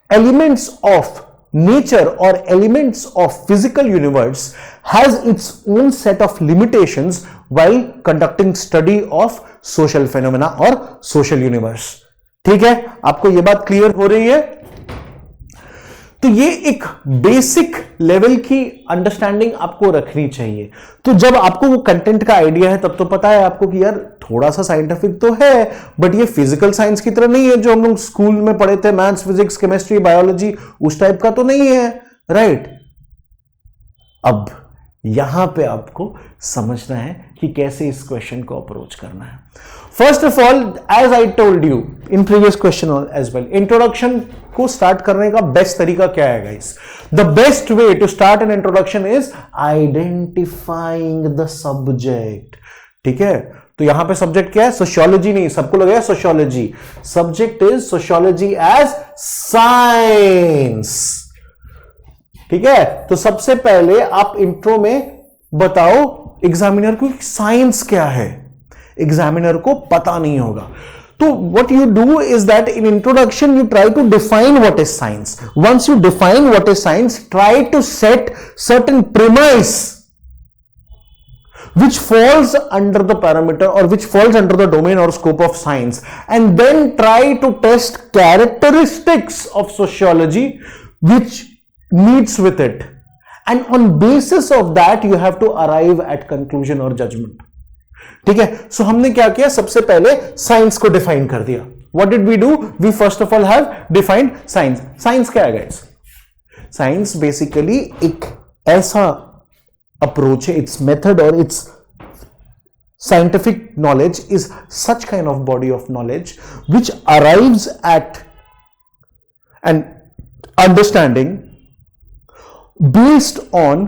elements of nature or elements of physical universe has its own set of limitations while conducting study of social phenomena or social universe. ठीक है, आपको यह बात clear हो रही है? तो ये एक बेसिक लेवल की अंडरस्टैंडिंग आपको रखनी चाहिए। तो जब आपको वो कंटेंट का आइडिया है तब तो पता है आपको कि यार थोड़ा सा साइंटिफिक तो है, बट ये फिजिकल साइंस की तरह नहीं है जो हम लोग स्कूल में पढ़े थे, मैथ्स, फिजिक्स, केमिस्ट्री, बायोलॉजी, उस टाइप का तो नहीं है, राइट? अब यहां पे आपको समझना है कि कैसे इस क्वेश्चन को अप्रोच करना है। First of all, as I told you in previous question as well, introduction को स्टार्ट करने का बेस्ट तरीका क्या है guys? The best way to start an introduction is identifying the subject. ठीक है, तो यहां पे सब्जेक्ट क्या है? सोशियोलॉजी नहीं, सबको लगा sociology. Subject is sociology as science. ठीक है, तो सबसे पहले आप इंट्रो में बताओ एग्जामिनर को साइंस क्या है। एग्जामिनर को पता नहीं होगा, तो what you do is that in introduction you try to define what is science. Once you define what is science, try to set certain premise which falls under the parameter or which falls under the domain or scope of science, and then try to test characteristics of sociology which meets with it, and on basis of that you have to arrive at conclusion or judgment. ठीक है, सो हमने क्या किया? सबसे पहले science को define कर दिया। What did we do? We first of all have defined science. Science क्या है गाइस? साइंस बेसिकली एक ऐसा अप्रोच है, इट्स मेथड और it's scientific knowledge is such kind of body of knowledge which arrives at an understanding based on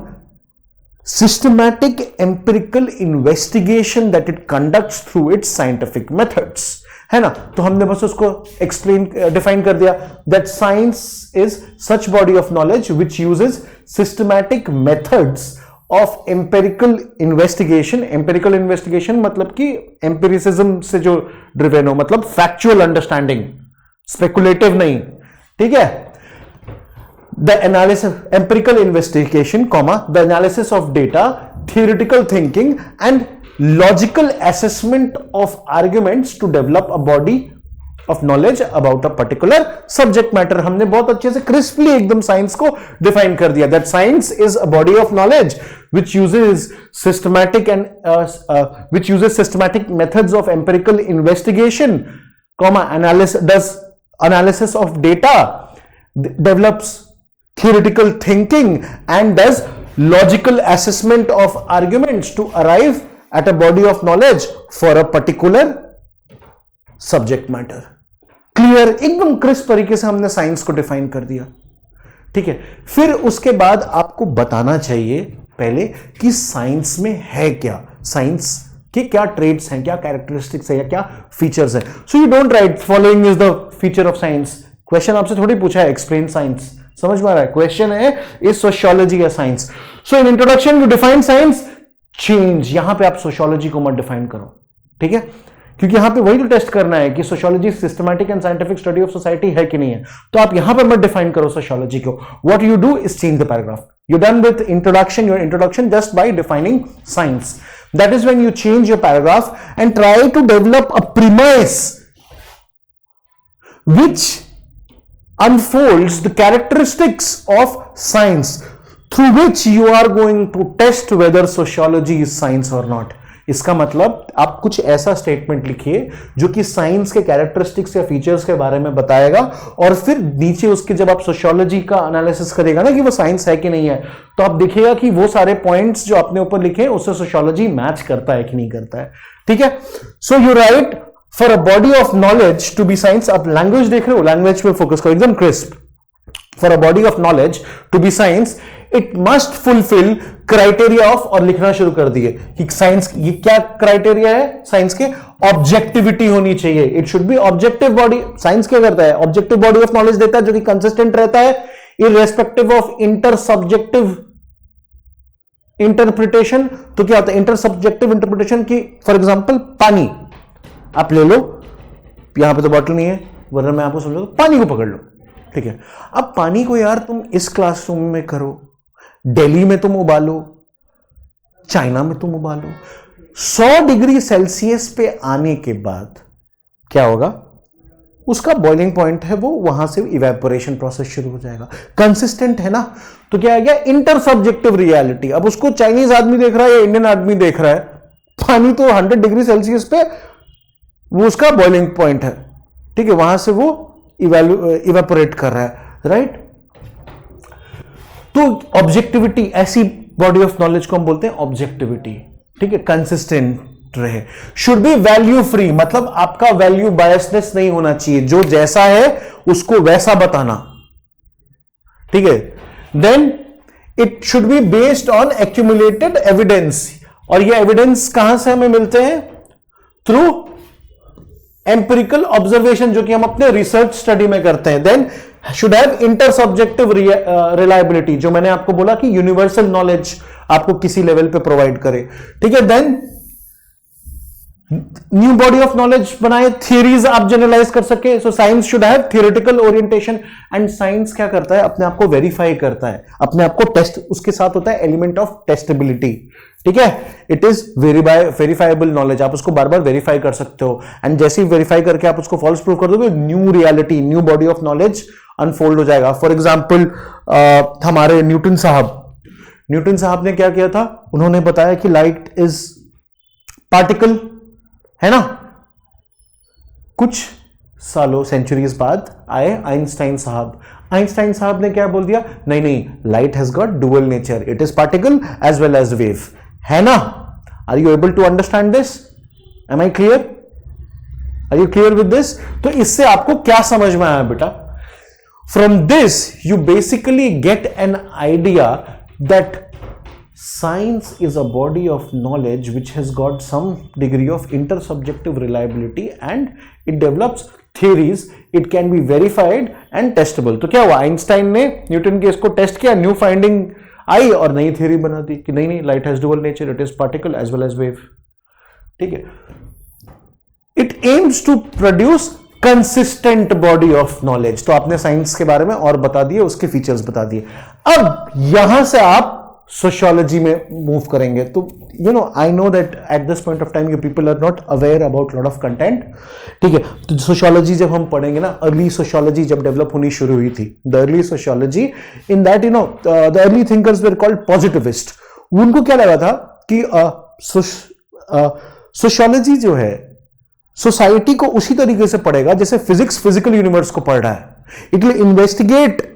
systematic empirical investigation that it conducts through its scientific methods, है ना? तो हमने बस उसको एक्सप्लेन डिफाइन कर दिया that science is such body of knowledge which uses systematic methods of empirical investigation. empirical investigation मतलब कि empiricism से जो driven हो, मतलब factual understanding, speculative नहीं। ठीक है, the analysis, empirical investigation, the analysis of data, theoretical thinking and logical assessment of arguments to develop a body of knowledge about a particular subject matter. हमने बहुत अच्छे से crisply एकदम साइंस को define कर दिया that science is a body of knowledge which uses systematic methods of empirical investigation, does analysis of data, develops theoretical thinking and does logical assessment of arguments to arrive at a body of knowledge for a particular subject matter. Clear, एकदम crisp तरीके से हमने science को define कर दिया। ठीक है, फिर उसके बाद आपको बताना चाहिए पहले कि साइंस में है क्या, साइंस के क्या ट्रेड्स हैं, क्या कैरेक्टरिस्टिक्स है या क्या फीचर्स है। So you don't write following is the feature of science. Question आपसे थोड़ी पूछा है एक्सप्लेन साइंस, समझ में आ रहा है? क्वेश्चन है इज सोशियोलॉजी या science. So in introduction you define science, change, यहां पे आप सोशियोलॉजी को मत डिफाइन करो। ठीक है, क्योंकि यहां पे वही तो टेस्ट करना है कि sociology systematic and scientific study of society है कि नहीं है। तो आप यहां पे मत डिफाइन करो सोशियोलॉजी को। What you do is change the paragraph. You done with introduction, your introduction just by defining science. That is when you change your paragraph and try to develop a premise which unfolds the characteristics of science through which you are going to test whether sociology is science or not. इसका मतलब आप कुछ ऐसा statement लिखिए जो कि science के characteristics या फीचर्स के बारे में बताएगा, और फिर नीचे उसके जब आप सोशियोलॉजी का एनालिसिस करेगा ना कि वो साइंस है कि नहीं है, तो आप देखिएगा कि वो सारे पॉइंट्स जो आपने ऊपर लिखे उससे सोशियोलॉजी मैच करता है कि नहीं करता है। ठीक है, so you write for a body of knowledge to be science. आप लैंग्वेज देख रहे हो, लैंग्वेज पे फोकस करो, एकदम crisp. For a body of knowledge to be science it must fulfil criteria of, और लिखना शुरू कर दिए कि साइंस, ये क्या क्राइटेरिया है साइंस के? ऑब्जेक्टिविटी होनी चाहिए, it should B objective body. Science क्या करता है? ऑब्जेक्टिव बॉडी ऑफ नॉलेज देता है जो कि कंसिस्टेंट रहता है irrespective of inter subjective interpretation. तो क्या होता है इंटर सब्जेक्टिव इंटरप्रिटेशन की? फॉर एग्जाम्पल पानी आप ले लो, यहां पे तो बॉटल नहीं है वरना मैं आपको समझाऊं, पानी को पकड़ लो, ठीक है। अब पानी को यार तुम इस क्लासरूम में करो, दिल्ली में तुम उबालो, चाइना में तुम उबालो, 100 डिग्री सेल्सियस पे आने के बाद क्या होगा? उसका बॉइलिंग पॉइंट है वो, वहां से इवेपोरेशन प्रोसेस शुरू हो जाएगा। कंसिस्टेंट है ना? तो क्या आ गया? Inter subjective reality. अब उसको चाइनीज आदमी देख रहा है या इंडियन आदमी देख रहा है, पानी तो 100 डिग्री सेल्सियस पे वो उसका बॉइलिंग पॉइंट है, ठीक है, वहां से वो इवेपोरेट कर रहा है, राइट। तो ऑब्जेक्टिविटी, ऐसी बॉडी ऑफ नॉलेज को हम बोलते हैं ऑब्जेक्टिविटी, ठीक है, कंसिस्टेंट रहे। शुड बी वैल्यू फ्री, मतलब आपका वैल्यू बायसनेस नहीं होना चाहिए, जो जैसा है उसको वैसा बताना, ठीक है। Then it should be based on accumulated evidence, और ये एविडेंस कहां से हमें मिलते हैं? थ्रू एम्पिरिकल ऑब्जर्वेशन, जो कि हम अपने रिसर्च स्टडी में करते हैं। Then should have inter subjective reliability, जो मैंने आपको बोला कि यूनिवर्सल नॉलेज आपको किसी लेवल पे प्रोवाइड करे, ठीक है। Then new body of knowledge बनाए, थियरीज आप जनरलाइज कर सके। So science should have theoretical orientation, and science क्या करता है? अपने आप को वेरीफाई करता है, अपने आप को टेस्ट, उसके साथ होता है एलिमेंट ऑफ टेस्टेबिलिटी, ठीक है। इट इज वेरीफाइबल नॉलेज, आप उसको बार बार वेरीफाई कर सकते हो, एंड जैसे ही वेरीफाई करके आप उसको फॉल्स प्रूव कर दोगे, new reality, new body of knowledge unfold हो जाएगा। फॉर एग्जाम्पल हमारे न्यूटन साहब ने क्या किया था? उन्होंने बताया कि लाइट इज पार्टिकल, है ना। कुछ सालों, सेंचुरीज बाद आए आइंस्टाइन साहब ने क्या बोल दिया? नहीं, light has got dual nature, it is particle as well as wave, है ना। Are you able to understand this? Am I clear? Are you clear with this? तो इससे आपको क्या समझ में आया बेटा? From this you basically get an idea that science is a body of knowledge which has got some degree of intersubjective reliability and it develops theories, it can be verified and testable। तो क्या हुआ? Einstein ने Newton के इसको test किया, new finding आई और नई theory बना दी कि नहीं, light has dual nature, it is particle as well as wave, ठीक है। It aims to produce consistent body of knowledge. तो आपने साइंस के बारे में और बता दिए, उसके फीचर्स बता दिए। अब यहां से आप सोशियोलॉजी में मूव करेंगे। तो I know that at this point of time you people are not aware about lot of content, ठीक है। तो सोशियोलॉजी जब हम पढ़ेंगे ना, अर्ली सोशियोलॉजी जब डेवलप होनी शुरू हुई थी, the early sociology, in that the early thinkers where called positivist. उनको क्या लगा था कि सोशियोलॉजी जो है सोसाइटी को उसी तरीके से पढ़ेगा जैसे फिजिक्स फिजिकल यूनिवर्स को पढ़ रहा है। It will investigate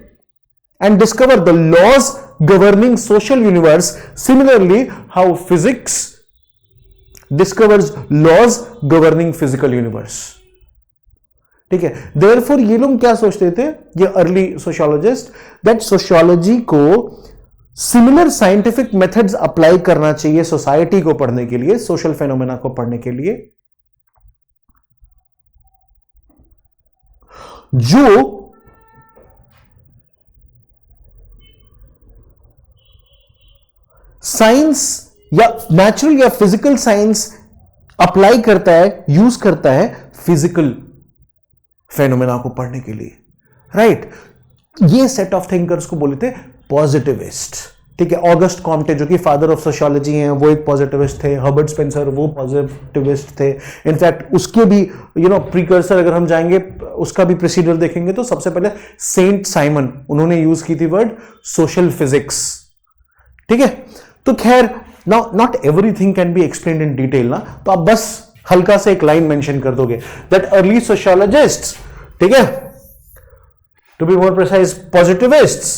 and discover the laws governing social universe, similarly how physics discovers laws governing physical universe, ठीक है। therefore ये लोग क्या सोचते थे, ये अर्ली सोशियोलॉजिस्ट, दैट सोशियोलॉजी को सिमिलर साइंटिफिक मेथड्स अप्लाई करना चाहिए सोसाइटी को पढ़ने के लिए, सोशल फेनोमेना को पढ़ने के लिए, जो साइंस या नेचुरल या फिजिकल साइंस अप्लाई करता है, यूज करता है फिजिकल फेनोमेना को पढ़ने के लिए, राइट। ये सेट ऑफ थिंकर्स को बोले थे पॉजिटिविस्ट, ठीक है। ऑगस्ट कॉम्टे जो कि फादर ऑफ सोशियोलॉजी हैं, वो एक पॉजिटिविस्ट थे। हर्बर्ट स्पेंसर वो पॉजिटिविस्ट थे। इनफैक्ट उसके भी प्रीकर्सर अगर हम जाएंगे, उसका भी प्रोसीडर देखेंगे तो सबसे पहले सेंट साइमन, उन्होंने यूज की थी वर्ड सोशल फिजिक्स, ठीक है। तो खैर, now not everything can be explained in detail ना, तो आप बस हल्का से एक लाइन मेंशन कर दोगे दैट अर्ली सोशियोलॉजिस्ट्स, ठीक है, टू बी मोर प्रिसाइज पॉजिटिविस्ट्स,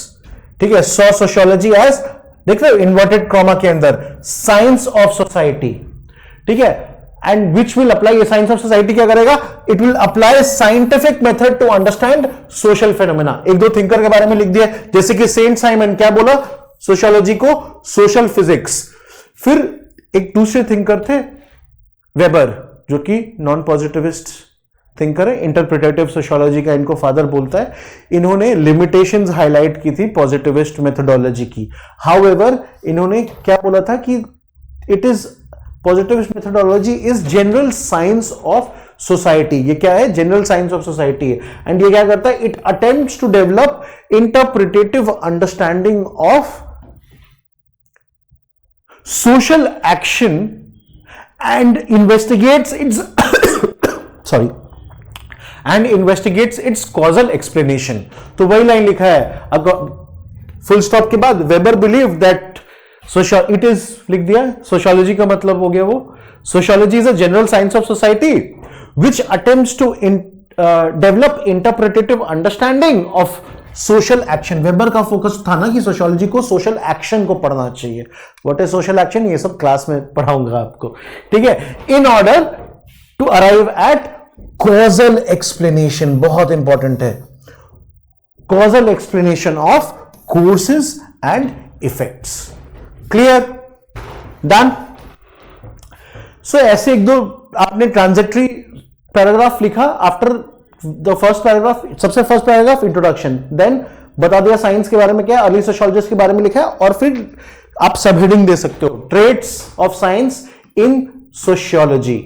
ठीक है, सॉ सोशियोलॉजी एज, देख रहे हो इन्वर्टेड कॉमा के अंदर, साइंस ऑफ सोसाइटी, ठीक है। एंड विच विल अप्लाई, ये साइंस ऑफ सोसाइटी क्या करेगा, it will apply scientific method to understand social phenomena. एक दो थिंकर के बारे में लिख दिया, जैसे कि सेंट साइमन क्या बोला, सोशियोलॉजी को सोशल फिजिक्स। फिर एक दूसरे थिंकर थे वेबर, जो कि नॉन पॉजिटिविस्ट थिंकर है, इंटरप्रिटेटिव सोशियोलॉजी का इनको फादर बोलता है। इन्होंने लिमिटेशंस हाईलाइट की थी पॉजिटिविस्ट मेथोडोलॉजी की। हाउएवर इन्होंने क्या बोला था कि it is positivist methodology is general science of society. ये क्या है, जनरल साइंस ऑफ सोसाइटी है। एंड ये क्या करता है, it attempts to develop interpretative understanding of social action and investigates its sorry and investigates its causal explanation। तो वही लाइन लिखा है फुल स्टॉप के बाद, Weber believe that it is, लिख दिया सोशियोलॉजी का मतलब हो गया वो, sociology is a general science of society which attempts to develop interpretative understanding of social action. Weber का फोकस था ना कि सोशियोलॉजी को सोशल एक्शन को पढ़ना चाहिए। व्हाट इज सोशल एक्शन, ये सब क्लास में पढ़ाऊंगा आपको, ठीक है। In order to arrive at causal explanation, बहुत इंपॉर्टेंट है, causal explanation of causes and effects. Clear, done. So ऐसे एक दो आपने ट्रांजिटरी पैराग्राफ लिखा आफ्टर द फर्स्ट पैराग्राफ, सबसे फर्स्ट पैराग्राफ इंट्रोडक्शन, देन बता दिया साइंस के बारे में क्या, अर्ली सोशियोलॉजिस्ट के बारे में लिखा है, और फिर आप सब हेडिंग दे सकते हो, traits of science in sociology.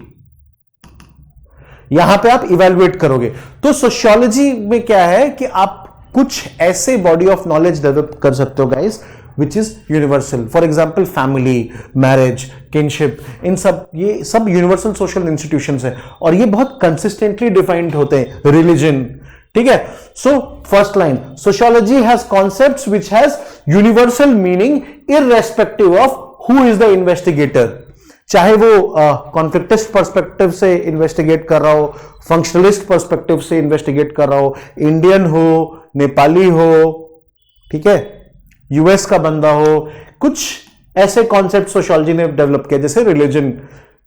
यहां पे आप इवेल्युएट करोगे। तो सोशियोलॉजी में क्या है कि आप कुछ ऐसे बॉडी ऑफ नॉलेज डेवलप कर सकते हो guys which is universal. For example family, marriage, kinship, इन सब, ये सब यूनिवर्सल सोशल इंस्टीट्यूशंस है और ये बहुत कंसिस्टेंटली डिफाइंड होते हैं। रिलीजन, ठीक है। So first line, sociology has concepts which has universal meaning irrespective of who is the investigator. चाहे वो कॉन्फ्लिक्टिस्ट पर्सपेक्टिव से इन्वेस्टिगेट कर रहा हो, फंक्शनलिस्ट पर्सपेक्टिव से इन्वेस्टिगेट कर रहा हो, इंडियन हो, नेपाली हो, ठीक है, यूएस का बंदा हो, कुछ ऐसे कॉन्सेप्ट सोशियोलॉजी ने डेवलप किया जैसे रिलीजन,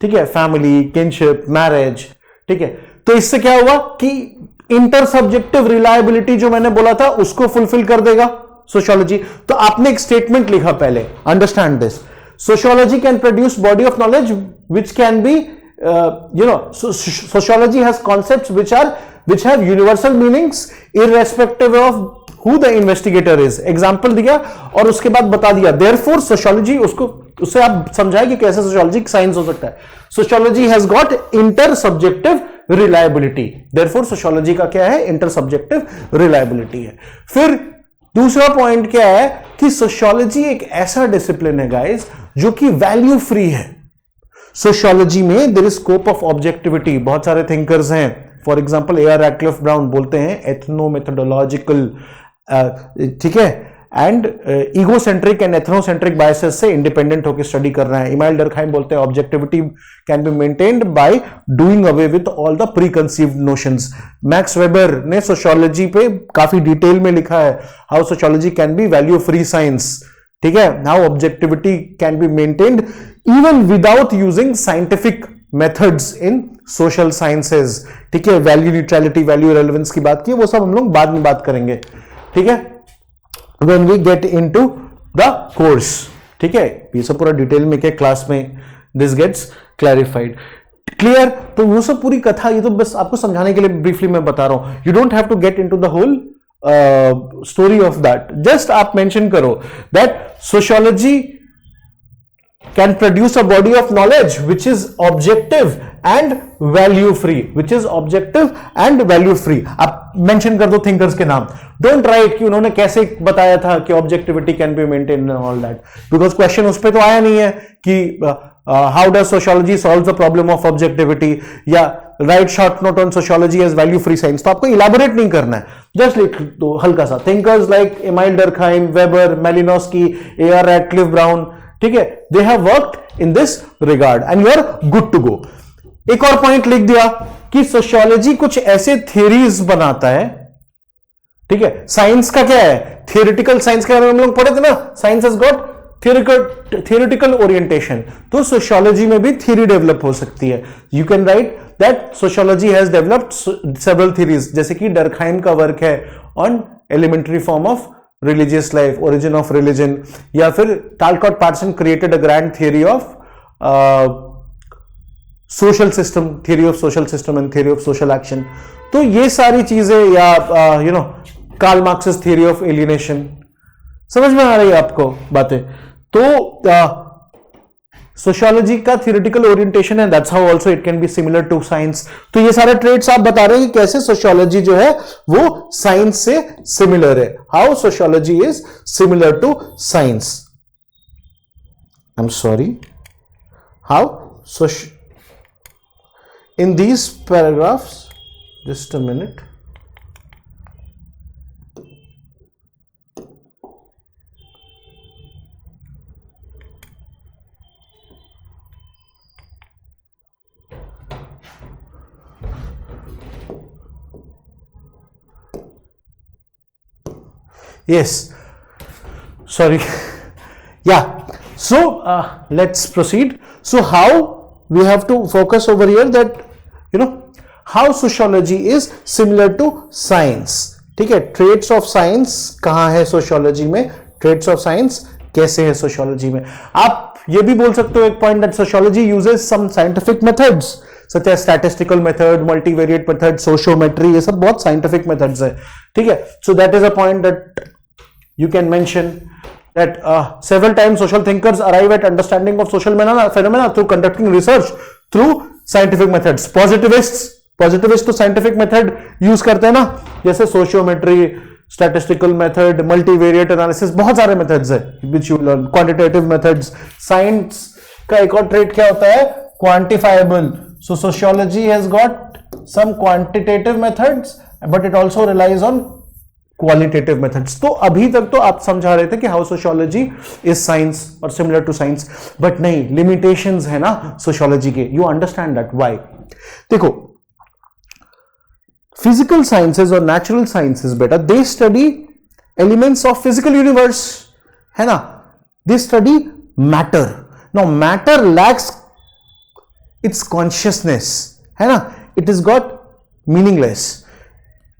ठीक है, फैमिली, किनशिप, मैरिज, ठीक है। तो इससे क्या हुआ कि इंटर सब्जेक्टिव रिलायबिलिटी जो मैंने बोला था उसको फुलफिल कर देगा सोशियोलॉजी। तो आपने एक स्टेटमेंट लिखा पहले, understand this, sociology can produce body of knowledge which can be sociology has concepts which have universal meanings irrespective of who the investigator is। Example दिया और उसके बाद बता दिया therefore sociology, उससे आप समझाए कि कैसे सोशियोलॉजी साइंस हो सकता है। Sociology has got inter subjective reliability, therefore sociology का क्या है, इंटर सब्जेक्टिव रिलायबिलिटी है। फिर दूसरा पॉइंट क्या है कि सोशियोलॉजी एक ऐसा डिसिप्लिन है गाइस जो कि वैल्यू फ्री है। सोशियोलॉजी में there is scope of objectivity. बहुत सारे थिंकर्स हैं, for example A R. Radcliffe Brown बोलते हैं एथनो मेथोडोलॉजिकल, ठीक है, and egocentric and ethnocentric biases से इंडिपेंडेंट होकर स्टडी कर रहा है। इमाइल डर्कहाइम बोलते हैं objectivity can be maintained by doing away with all the preconceived notions. Max Weber ने सोशियोलॉजी पे काफी डिटेल में लिखा है, how sociology can be value free science, ठीक है, how objectivity can be maintained even without using scientific methods in social sciences, ठीक है। वैल्यू न्यूट्रलिटी, वैल्यू रेलेवेंस की बात की, वो सब हम लोग बाद में बात करेंगे, ठीक है, when we get into the course, ठीक है। ये सब पूरा डिटेल में क्या क्लास में this gets clarified, clear। तो वो सब पूरी कथा, ये तो बस आपको समझाने के लिए ब्रीफली मैं बता रहा हूं, you don't have to get into the whole story of that, just आप मेंशन करो that sociology can produce a body of knowledge which is objective and value free, which is objective and value free। आप mention कर दो thinkers के नाम, don't write कि उन्होंने कैसे बताया था कि objectivity can be maintained and all that, because question उस पे तो आया नहीं है कि how does sociology solve the problem of objectivity, या write short note on sociology as value free science. तो आपको इलैबोरेट नहीं करना है, जस्ट लिख दो हल्का सा, thinkers like Emile Durkheim, Weber, Malinowski, A R. Radcliffe Brown, ठीक है, they have worked in this regard and you are good to go. एक और पॉइंट लिख दिया कि सोशियोलॉजी कुछ ऐसे थियरीज बनाता है, ठीक है। साइंस का क्या है, थियोरेटिकल साइंस के बारे में हम लोग पढ़े थे ना, science has got theoretical orientation, तो सोशियोलॉजी में भी थ्योरी डेवलप हो सकती है. You can write that sociology has developed several theories, जैसे कि डरखाइम का वर्क है on elementary form of religious life, origin of religion, या फिर Talcott Parson created a grand theory of social system, theory of social system and theory of social action. तो ये सारी चीजें, या Karl Marx's theory of alienation, समझ में आ रही है आपको बातें. तो सोशियोलॉजी का थियोरेटिकल ओरिएंटेशन है, that's how also it can be similar to science. तो ये सारे ट्रेड्स आप बता रहे हैं कि कैसे सोशियोलॉजी जो है वो साइंस से सिमिलर है, how sociology is similar to science. I am sorry, how in these paragraphs, just a minute, yes, sorry, yeah, so let's proceed. So how we have to focus over here that how sociology is similar to science. ठीक है, traits of science कहां है sociology में, traits of science कैसे है sociology में. आप ये भी बोल सकते हो एक point that sociology uses some scientific methods such as statistical method, multivariate method, sociometry, ये सब बहुत साइंटिफिक मेथड्स है. ठीक है, so that is a point that you can mention that several times social thinkers arrive at understanding of social phenomena through conducting research through scientific methods. Positivists तो scientific method use करते हैं ना, जैसे sociometry, statistical method, multivariate analysis, बहुत सारे methods है which you learn. Quantitative methods. Science का एक और trait क्या होता है, quantifiable. So sociology has got some quantitative methods but it also relies on qualitative methods. तो अभी तक तो आप समझा रहे थे कि हाउ सोशियोलॉजी इज साइंस और सिमिलर टू साइंस, बट नहीं, लिमिटेशंस है ना सोशियोलॉजी के. You understand that why. देखो, फिजिकल साइंसेस और नेचुरल साइंसेस बेटा, they study elements of physical universe, है ना. They study matter. Now matter lakhs it's consciousness, है ना. It is got meaningless.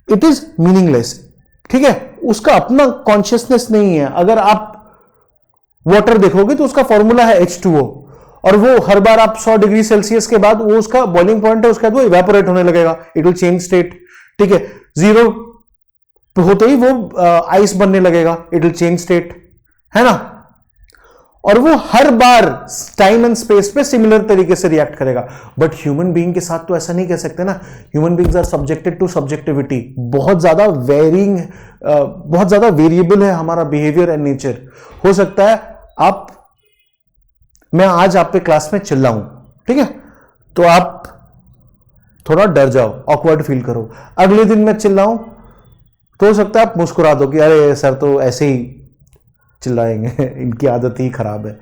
It is meaningless. ठीक है, उसका अपना कॉन्शियसनेस नहीं है. अगर आप वाटर देखोगे तो उसका फॉर्मूला है H2O, और वो हर बार आप 100 डिग्री सेल्सियस के बाद वो उसका बॉइलिंग पॉइंट है, उसके बाद वो इवेपोरेट होने लगेगा, इट विल चेंज स्टेट. ठीक है, 0 होते ही वो आइस बनने लगेगा, इट विल चेंज स्टेट, है ना. और वो हर बार टाइम एंड स्पेस पे सिमिलर तरीके से रिएक्ट करेगा. बट ह्यूमन बीइंग के साथ तो ऐसा नहीं कह सकते ना. Human beings are subjected to subjectivity. बहुत ज्यादा वेरिंग, बहुत ज्यादा वेरिएबल है हमारा बिहेवियर एंड नेचर. हो सकता है मैं आज आप पे क्लास में चिल्लाऊं, ठीक है, तो आप थोड़ा डर जाओ, ऑकवर्ड फील करो. अगले दिन मैं चिल्लाऊं तो हो सकता है आप मुस्कुरा दो कि अरे सर तो ऐसे ही चिल्लाएंगे, इनकी आदत ही खराब है.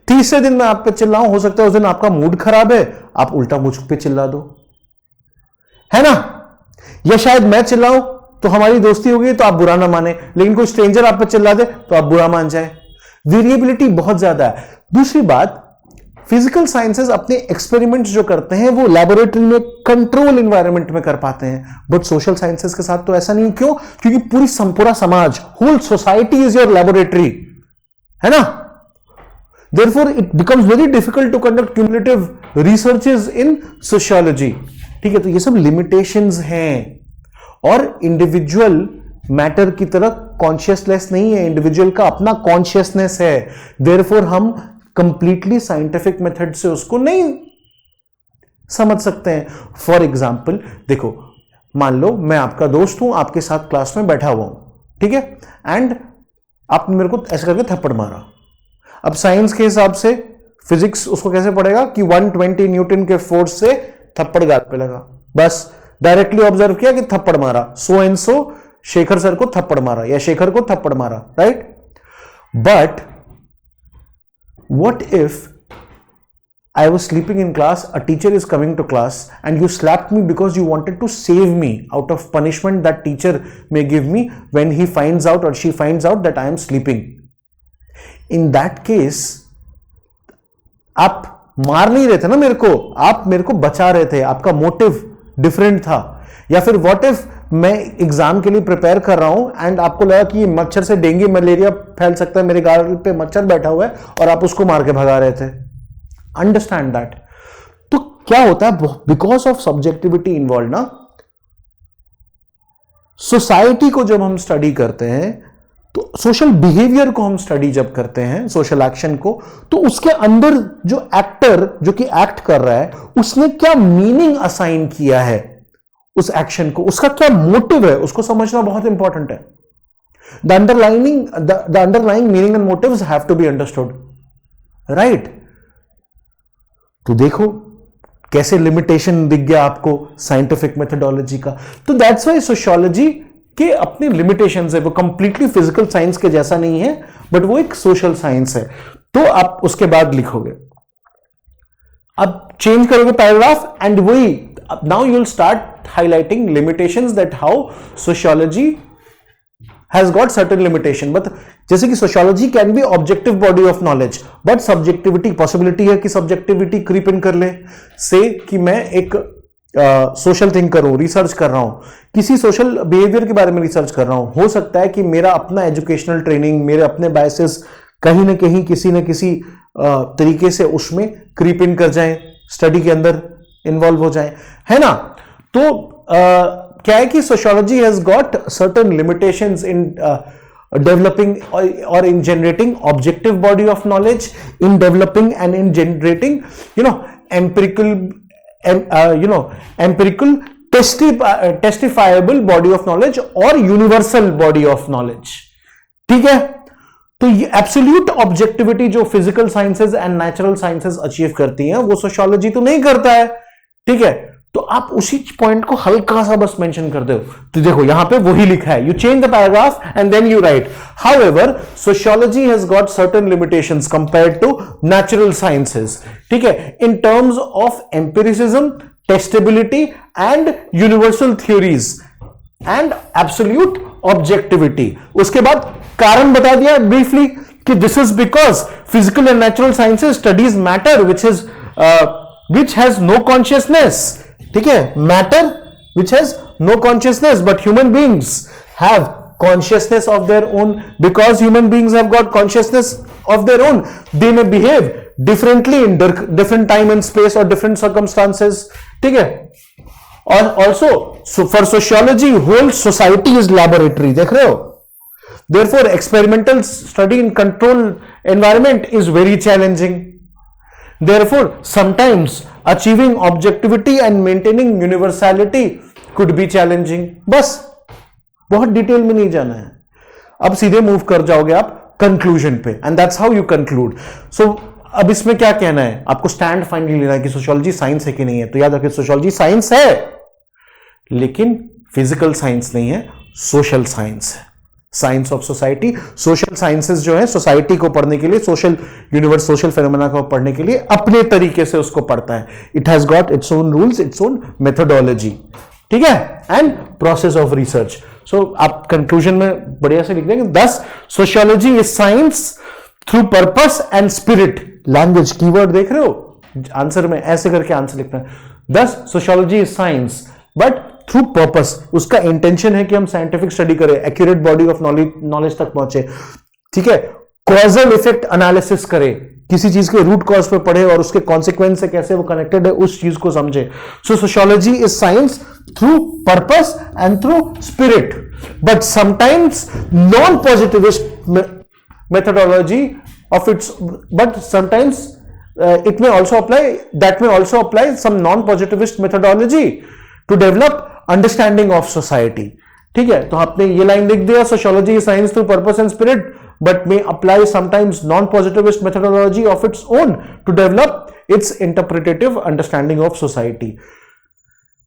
तीसरे दिन मैं आप पे चिल्लाऊं, हो सकता है उस दिन आपका मूड खराब है, आप उल्टा मुझ पे चिल्ला दो, है ना. या शायद मैं चिल्लाऊं तो हमारी दोस्ती होगी तो आप बुरा ना माने, लेकिन कोई स्ट्रेंजर आप पे चिल्ला दे तो आप बुरा मान जाए. वेरिएबिलिटी बहुत ज्यादा है. दूसरी बात, फिजिकल साइंसेस अपने एक्सपेरिमेंट्स जो करते हैं वो लैबोरेटरी में कंट्रोल एनवायरनमेंट में कर पाते हैं, बट सोशल साइंसेस के साथ तो ऐसा नहीं. क्यों? क्योंकि पूरा समाज, whole society is your laboratory, है ना. Therefore it becomes very difficult to conduct cumulative researches in sociology. ठीक है, तो ये सब लिमिटेशंस हैं. और इंडिविजुअल मैटर की तरह कॉन्शियसनेस नहीं है, इंडिविजुअल का अपना कॉन्शियसनेस है. देयरफॉर हम कंप्लीटली साइंटिफिक मेथड से उसको नहीं समझ सकते हैं. फॉर एग्जाम्पल देखो, मान लो मैं आपका दोस्त हूं, आपके साथ क्लास में बैठा हुआ हूं, ठीक है, एंड आपने मेरे को ऐसे करके थप्पड़ मारा. अब साइंस के हिसाब से फिजिक्स उसको कैसे पढ़ेगा कि 120 न्यूटन के फोर्स से थप्पड़ गाल पे लगा. बस डायरेक्टली ऑब्जर्व किया कि थप्पड़ मारा, सो एंड सो शेखर सर को थप्पड़ मारा या शेखर को थप्पड़ मारा, right. But what if I was sleeping in class, a teacher is coming to class and you slapped me because you wanted to save me out of punishment that teacher may give me when he finds out or she finds out that I am sleeping. In that case आप मार नहीं रहे थे ना मेरे को, आप मेरे को बचा रहे थे, आपका मोटिव डिफरेंट था। या फिर व्हाट इफ मैं एग्जाम के लिए प्रिपेयर कर रहा हूं एंड आपको लगा कि मच्छर से डेंगू मलेरिया फैल सकता है, मेरे गाल पे मच्छर बैठा हुआ है और आप उसको मार के भगा रहे थे। Understand that. तो क्या होता है, बिकॉज ऑफ सब्जेक्टिविटी इन्वॉल्व ना, सोसाइटी को जब हम स्टडी करते हैं तो सोशल बिहेवियर को हम स्टडी जब करते हैं, सोशल एक्शन को, तो उसके अंदर जो एक्टर जो कि एक्ट कर रहा है उसने क्या मीनिंग असाइन किया है उस एक्शन को, उसका क्या मोटिव है, उसको समझना बहुत इंपॉर्टेंट है। The underlying meaning and motives have to be understood, right. तो देखो कैसे लिमिटेशन दिख गया आपको साइंटिफिक मेथोडोलॉजी का। तो दैट्स वाई सोशियोलॉजी के अपने लिमिटेशंस है, वो कंप्लीटली फिजिकल साइंस के जैसा नहीं है, बट वो एक सोशल साइंस है। तो आप उसके बाद लिखोगे, अब चेंज करोगे पैराग्राफ एंड वही now you will start highlighting limitations that how sociology has got certain limitation, but जैसे कि sociology can be objective body of knowledge, but subjectivity possibility है कि सब्जेक्टिविटी क्रीप इन कर ले। से कि मैं एक सोशल थिंकर हूं, रिसर्च कर रहा हूं, किसी सोशल बिहेवियर के बारे में रिसर्च कर रहा हूं, हो सकता है कि मेरा अपना एजुकेशनल ट्रेनिंग, मेरे अपने बायसेस कहीं ना कहीं किसी न किसी तरीके से उसमें क्रीप इन कर जाएं, स्टडी के अंदर इन्वॉल्व हो जाएं, है ना। तो क्या है कि sociology has got certain limitations in developing और in generating objective body of knowledge, in developing and in generating empirical testifiable body of knowledge और यूनिवर्सल बॉडी ऑफ नॉलेज। ठीक है, तो ये एब्सोल्यूट ऑब्जेक्टिविटी जो physical sciences and natural sciences achieve करती हैं वो सोशियोलॉजी तो नहीं करता है। ठीक है, तो आप उसी पॉइंट को हल्का सा बस मेंशन कर दो। तो देखो यहां पे वही लिखा है, you change the paragraph and then you write, however sociology has got certain limitations compared to natural sciences. ठीक है, in terms of empiricism, testability and universal theories and absolute objectivity. उसके बाद कारण बता दिया ब्रीफली कि this is because physical and natural sciences studies matter which has no consciousness. ठीक है, matter which has no consciousness, but human beings have consciousness of their own. Because human beings have got consciousness of their own, they may behave differently in different time and space or different circumstances. ठीक है, और also so for sociology whole society is laboratory. देख रहे हो, therefore experimental study in controlled environment is very challenging. Therefore, sometimes achieving objectivity and maintaining universality could be challenging. बस बहुत detail में नहीं जाना है, अब सीधे मूव कर जाओगे आप कंक्लूजन पे, and that's how you conclude. So अब इसमें क्या कहना है, आपको स्टैंड फाइनली लेना है कि सोशियोलॉजी साइंस है कि नहीं है। तो याद रखिए सोशियोलॉजी साइंस है, लेकिन फिजिकल साइंस नहीं है, सोशल साइंस है, science of society. Social sciences जो है सोसाइटी को पढ़ने के लिए, सोशल यूनिवर्स, सोशल फेनोमेना को पढ़ने के लिए अपने तरीके से उसको पढ़ता है। It has got its own rules, its own methodology. ठीक है, एंड प्रोसेस ऑफ रिसर्च। सो आप कंक्लूजन में बढ़िया से लिख देंगे, दस sociology is science through purpose and spirit. Language keyword देख रहे हो, आंसर में ऐसे करके आंसर लिखना है। दस sociology is science but through purpose, उसका इंटेंशन है कि हम साइंटिफिक स्टडी करें, एक्यूरेट बॉडी ऑफ नॉलेज तक पहुंचे। ठीक है, कॉजल इफेक्ट एनालिसिस करें, किसी चीज के रूट कॉज पे पढ़े और उसके कॉन्सिक्वेंस से कैसे वो कनेक्टेड है उस चीज को समझे। So sociology is science through purpose and through spirit, but sometimes non positivist methodology of its, but sometimes it may also apply, that may also apply some non-positivist methodology to develop understanding of society. ठीक है, तो आपने ये line लिख दिया, sociology is science through purpose and spirit but may apply sometimes non-positivist methodology of its own to develop its interpretative understanding of society.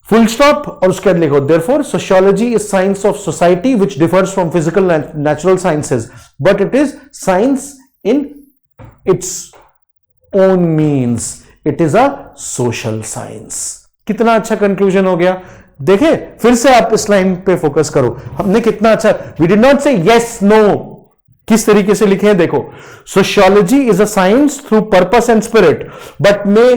Full stop, और उसके बाद लिखो, therefore sociology is science of society which differs from physical and natural sciences, but it is science in its own means. It is a social science. कितना अच्छा conclusion हो गया। देखे, फिर से आप इस लाइन पे फोकस करो, हमने कितना अच्छा, we did not say yes no, किस तरीके से लिखे हैं देखो, sociology is a science through purpose and spirit but may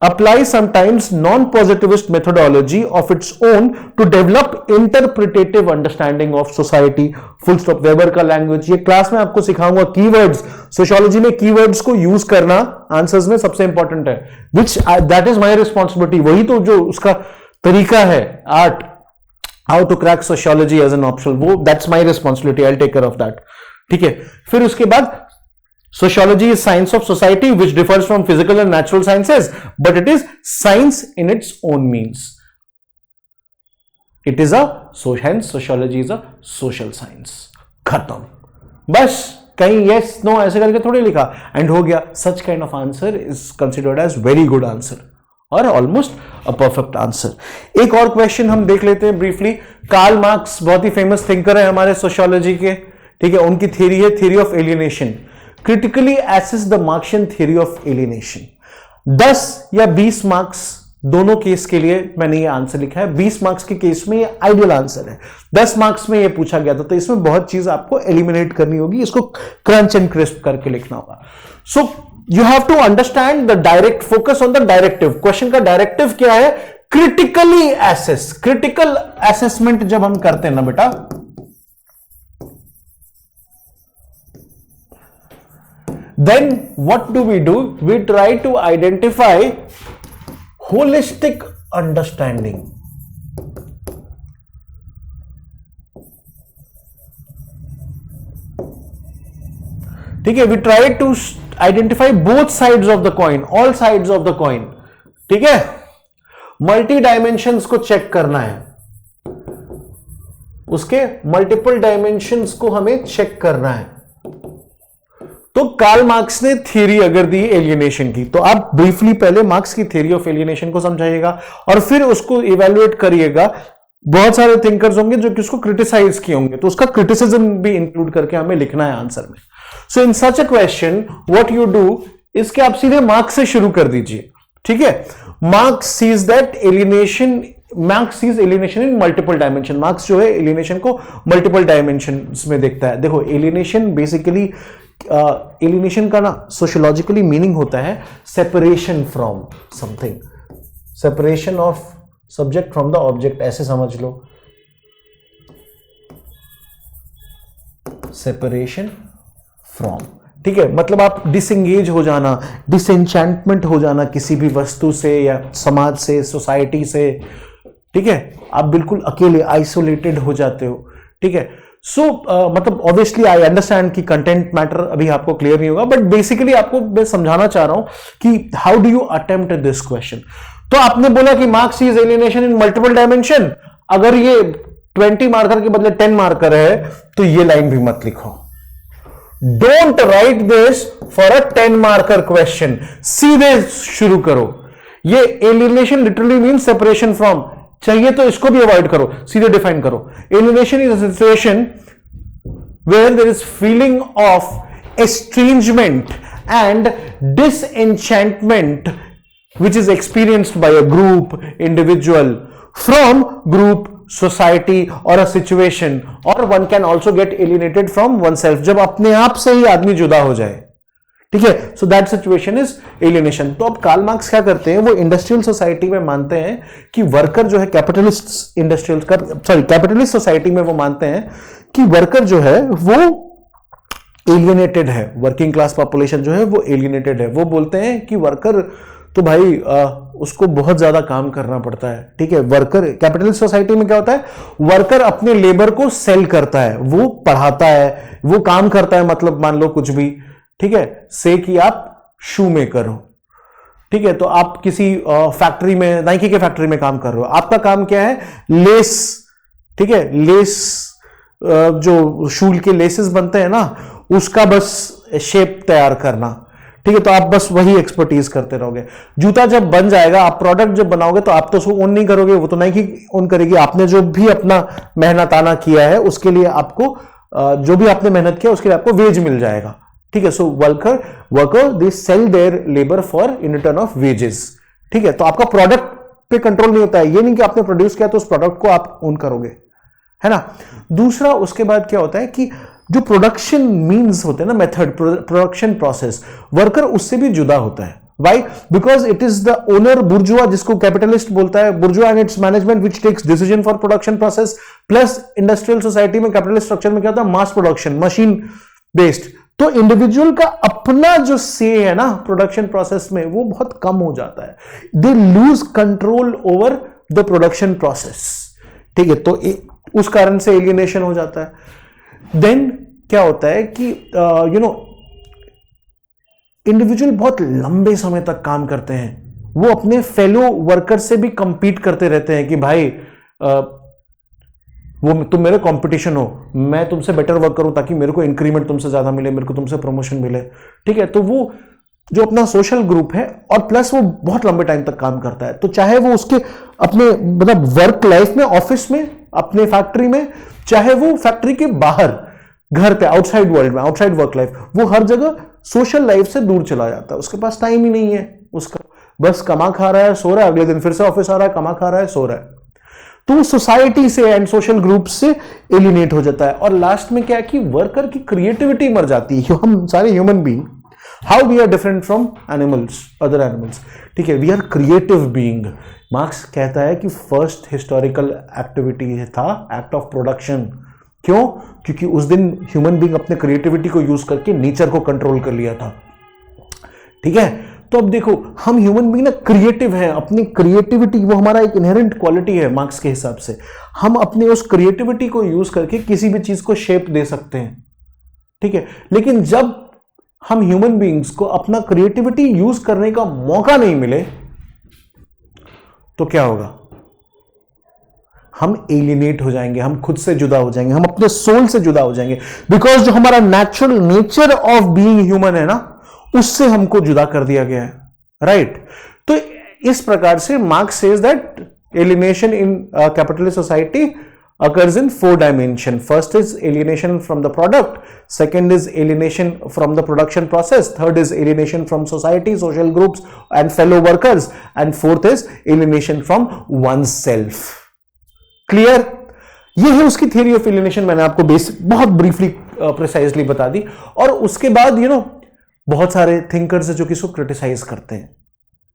apply sometimes non-positivist methodology of its own to develop interpretative understanding of society. full stop. Weber का language, ये class में आपको सिखाऊंगा कीवर्ड्स, सोशियोलॉजी में कीवर्ड्स को use करना answers में सबसे इंपॉर्टेंट है, which that is my responsibility, वही तो जो उसका तरीका है, art how to crack sociology as an optional, वो that's my responsibility, I will take care of that, ठीक है। फिर उसके बाद sociology is science of society which differs from physical and natural sciences but it is science in its own means. It is a hence sociology is a social science. खत्म, बस कहीं yes no ऐसे करके थोड़ी लिखा and हो गया। such kind of answer is considered as very good answer और ऑलमोस्ट अ परफेक्ट आंसर। एक और क्वेश्चन हम देख लेते हैं ब्रीफली। कार्ल मार्क्स बहुत ही फेमस थिंकर है हमारे सोशियोलॉजी के, ठीक है। उनकी थ्योरी है theory of alienation. Critically assess the Marxian theory of alienation. 10 या 20 मार्क्स दोनों केस के लिए मैंने ये आंसर लिखा है। 20 मार्क्स के केस में ये आइडियल आंसर है, 10 मार्क्स में ये पूछा गया था, तो इसमें बहुत चीज आपको एलिमिनेट करनी होगी, इसको क्रंच एंड क्रिस्प करके लिखना होगा। So you have to understand the direct, focus on the directive. Question का डायरेक्टिव क्या है? Critically assess. क्रिटिकल असेसमेंट जब हम करते हैं ना बेटा, then what do? We try to identify holistic understanding. ठीक है, we try to identify both sides of the coin, all sides of the coin. ठीक है, मल्टी डायमेंशंस को चेक करना है, उसके मल्टीपल डायमेंशंस को हमें चेक करना है। तो कार्ल मार्क्स ने थ्योरी अगर दी एलियनेशन की, तो आप ब्रीफली पहले मार्क्स की थ्योरी ऑफ एलियनेशन को समझाइएगा और फिर उसको इवैल्यूएट करिएगा। बहुत सारे थिंकर्स होंगे जो कि उसको क्रिटिसाइज किए होंगे, तो उसका क्रिटिसिज्म भी इंक्लूड करके हमें लिखना है आंसर में। So in such a question what you do, इसके आप सीधे मार्क्स से शुरू कर दीजिए, ठीक है। Marx sees that alienation, Marx sees alienation in multiple dimension. Marx जो है एलियनेशन को मल्टीपल डायमेंशन में देखता है। देखो एलियनेशन बेसिकली, एलियनेशन का ना सोशियोलॉजिकली मीनिंग होता है separation from something, separation of subject from the object, ऐसे समझ लो, सेपरेशन फ्रॉम, ठीक है। मतलब आप डिसएंगेज हो जाना, डिसएंचेंटमेंट हो जाना किसी भी वस्तु से या समाज से, सोसाइटी से, ठीक है। आप बिल्कुल अकेले, आइसोलेटेड हो जाते हो, ठीक है। सो मतलब ऑब्वियसली आई अंडरस्टैंड कि कंटेंट मैटर अभी आपको क्लियर नहीं होगा, बट बेसिकली आपको मैं समझाना चाह रहा हूं कि how do you attempt this question. तो आपने बोला कि marks is alienation in multiple dimension, अगर ये 20 मार्कर के बदले 10 मार्कर है तो ये लाइन भी मत लिखो। Don't write this for a 10 marker question, सीधे शुरू करो। ये alienation literally mean separation from, चाहिए तो इसको भी अवॉइड करो, सीधे डिफाइन करो। Alienation is a situation where there is feeling of estrangement and disenchantment which is experienced by a group, individual, from group, society or a situation, or one can also get alienated from oneself, जब अपने आप से ही आदमी जुदा हो जाए, ठीक है। So that situation is alienation. तो अब कार्ल मार्क्स क्या करते हैं, वो इंडस्ट्रियल सोसाइटी में मानते हैं कि वर्कर जो है, कैपिटलिस्ट इंडस्ट्रियल कैपिटलिस्ट सोसाइटी में वो मानते हैं कि वर्कर जो है वो एलियनेटेड है, वर्किंग क्लास पॉपुलेशन जो है वो एलियनेटेड है। वो बोलते हैं कि वर्कर तो भाई उसको बहुत ज्यादा काम करना पड़ता है, ठीक है। वर्कर, कैपिटलिस्ट सोसाइटी में क्या होता है, वर्कर अपने लेबर को सेल करता है, वो पढ़ाता है, वो काम करता है, मतलब मान लो कुछ भी, ठीक है। से कि आप शू मेकर हो, ठीक है, तो आप किसी फैक्ट्री में, नाइकी के फैक्ट्री में काम कर रहे हो, आपका काम क्या है, लेस, ठीक है, लेस जो शूल के लेसेस बनते हैं ना, उसका बस शेप तैयार करना, ठीक है। तो आप बस वही एक्सपर्टीज करते रहोगे। जूता जब बन जाएगा, आप प्रोडक्ट जब बनाओगे तो आप तो उसको ओन नहीं करोगे, वो तो नाइकी ओन करेगी। आपने जो भी अपना मेहनताना किया है उसके लिए आपको, जो भी आपने मेहनत किया उसके लिए आपको वेज मिल जाएगा, ठीक है। So worker they sell their labour for in return of wages, ठीक है। तो आपका प्रोडक्ट पे कंट्रोल नहीं होता है, ये नहीं कि आपने प्रोड्यूस किया तो उस प्रोडक्ट को आप ओन करोगे, है ना। दूसरा उसके बाद क्या होता है कि जो प्रोडक्शन मीन्स होते हैं ना, मेथड, प्रोडक्शन प्रोसेस, वर्कर उससे भी जुदा होता है. Why? Because it is the owner bourgeois, जिसको कैपिटलिस्ट बोलता है, bourgeois and its management which takes decision for production process, plus industrial society में, कैपिटलिस्ट स्ट्रक्चर में क्या होता है, मास प्रोडक्शन, मशीन बेस्ड. तो इंडिविजुअल का अपना जो से है ना प्रोडक्शन प्रोसेस में, वो बहुत कम हो जाता है. They lose control over the production process. ठीक है, तो उस कारण से एलियनेशन हो जाता है. देन क्या होता है कि इंडिविजुअल बहुत लंबे समय तक काम करते हैं. वो अपने फेलो वर्कर से भी कंपीट करते रहते हैं कि भाई वो तुम मेरे कंपटीशन हो, मैं तुमसे बेटर वर्क करूं ताकि मेरे को इंक्रीमेंट तुमसे ज्यादा मिले, मेरे को तुमसे प्रमोशन मिले. ठीक है, तो वो जो अपना सोशल ग्रुप है, और प्लस वो बहुत लंबे टाइम तक काम करता है. तो चाहे वो उसके अपने मतलब वर्क लाइफ में, ऑफिस में, अपने फैक्ट्री में, चाहे वो फैक्ट्री के बाहर घर पे, आउटसाइड वर्ल्ड में, आउटसाइड वर्क लाइफ, वो हर जगह सोशल लाइफ से दूर चला जाता है. उसके पास टाइम ही नहीं है उसका, बस कमा खा रहा है, सो रहा है, अगले दिन फिर से ऑफिस आ रहा है, कमा खा रहा है, सो रहा है. तो सोसाइटी से एंड सोशल ग्रुप से एलिनेट हो जाता है. और लास्ट में क्या है कि वर्कर की क्रिएटिविटी मर जाती है. हम सारे human being, how we are different from animals, other animals. ठीक है, we are creative being. Marx कहता है कि फर्स्ट हिस्टोरिकल एक्टिविटी था एक्ट ऑफ प्रोडक्शन. क्यों? क्योंकि उस दिन ह्यूमन बीइंग अपने क्रिएटिविटी को यूज करके नेचर को कंट्रोल कर लिया था. ठीक है, तो अब देखो, हम ह्यूमन बीइंग ना क्रिएटिव हैं. अपनी क्रिएटिविटी, वो हमारा एक इनहेरेंट क्वालिटी है मार्क्स के हिसाब से. हम अपने उस क्रिएटिविटी को यूज करके किसी भी चीज को शेप दे सकते हैं. ठीक है, लेकिन जब हम ह्यूमन बीइंग्स को अपना क्रिएटिविटी यूज करने का मौका नहीं मिले तो क्या होगा? हम एलिनेट हो जाएंगे, हम खुद से जुदा हो जाएंगे, हम अपने सोल से जुदा हो जाएंगे. बिकॉज जो हमारा natural nature of being human है ना, उससे हमको जुदा कर दिया गया है. राइट? तो इस प्रकार से marks says that alienation in capitalist society occurs in 4 dimensions. First is alienation from the product, second is alienation from the production process, third is alienation from society, social groups and fellow workers, and fourth is alienation from oneself. Clear? ये है उसकी theory of alienation. मैंने आपको बहुत briefly precisely बता दी. और उसके बाद बहुत सारे thinkers हैं जो कि इसको criticize करते हैं.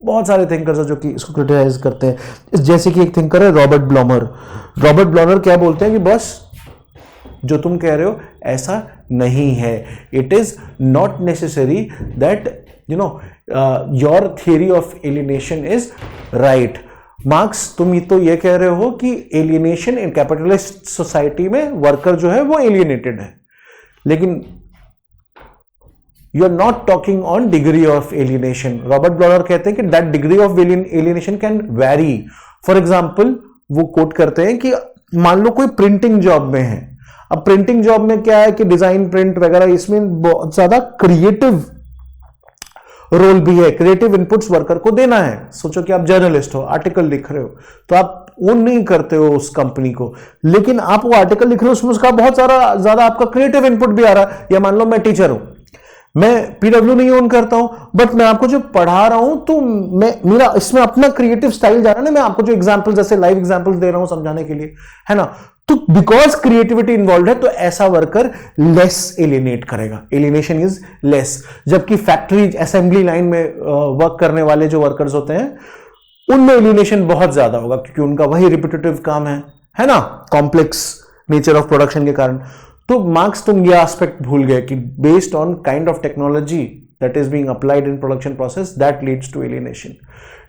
बहुत सारे थिंकर्स हैं जो कि इसको क्रिटिसाइज करते हैं. जैसे कि एक थिंकर है रॉबर्ट ब्लॉमर. रॉबर्ट ब्लॉमर क्या बोलते हैं कि बस जो तुम कह रहे हो ऐसा नहीं है. It is not necessary that your theory of alienation is right. Marks, तुम तो ये कह रहे हो कि एलिनेशन इन कैपिटलिस्ट सोसाइटी में वर्कर जो है वो एलिनेटेड है, लेकिन you are not talking on degree of alienation. Robert Blauner कहते हैं कि that degree of alienation can vary. For example, वो कोट करते हैं कि मान लो कोई प्रिंटिंग जॉब में है. अब प्रिंटिंग जॉब में क्या है कि डिजाइन, प्रिंट वगैरह, इसमें बहुत ज्यादा क्रिएटिव रोल भी है. क्रिएटिव इनपुट्स वर्कर को देना है. सोचो कि आप जर्नलिस्ट हो, आर्टिकल लिख रहे हो, तो आप ओन नहीं करते हो उस कंपनी को, लेकिन आप वो आर्टिकल लिख रहे हो, उसमें उसका बहुत ज्यादा आपका क्रिएटिव इनपुट भी आ रहा है. या मान लो मैं टीचर हूं, मैं पीडब्ल्यू नहीं ओन करता हूं, बट मैं आपको जो पढ़ा रहा हूं तो मेरा इसमें अपना क्रिएटिव स्टाइल जा रहा है ना. मैं आपको जो एग्जांपल, जैसे लाइव एग्जांपल्स दे रहा हूं समझाने के लिए, है ना. तो बिकॉज क्रिएटिविटी इन्वॉल्व है, तो ऐसा वर्कर लेस एलिनेट करेगा. Alienation is less. जबकि फैक्ट्री, असेंबली लाइन में वर्क करने वाले जो वर्कर्स होते हैं, उनमें एलिनेशन बहुत ज्यादा होगा, क्योंकि उनका वही रिपीटेटिव काम है ना, कॉम्प्लेक्स नेचर ऑफ प्रोडक्शन के कारण. तो मार्क्स, तुम ये एस्पेक्ट भूल गए कि based on kind of technology that is being applied in production process that leads to alienation.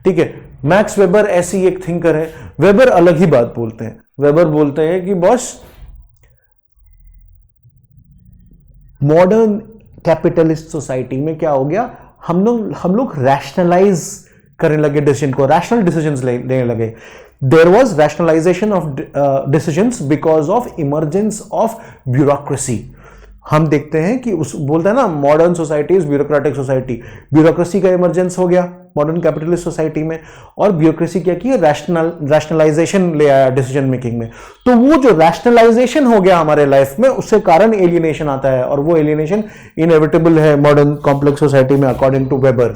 ठीक है, मैक्स वेबर ऐसी एक थिंकर है. वेबर अलग ही बात बोलते हैं. वेबर बोलते हैं कि बॉस, मॉडर्न कैपिटलिस्ट सोसाइटी में क्या हो गया, हम लोग रैशनलाइज करने लगे डिसीजन को, रैशनल डिसीजंस लेने लगे. There was rationalization of decisions because of emergence of bureaucracy. हम देखते हैं कि बोलते हैं ना, modern society is bureaucratic society. Bureaucracy का इमरजेंस हो गया मॉडर्न कैपिटलिस्ट सोसाइटी में, और ब्यूरोक्रेसी क्या की, रैशनलाइजेशन ले आया डिसीजन मेकिंग में. तो वो जो रैशनलाइजेशन हो गया हमारे लाइफ में, उससे कारण एलिनेशन आता है, और वो एलिनेशन इनएविटेबल है मॉडर्न कॉम्प्लेक्स सोसाइटी में अकॉर्डिंग टू वेबर.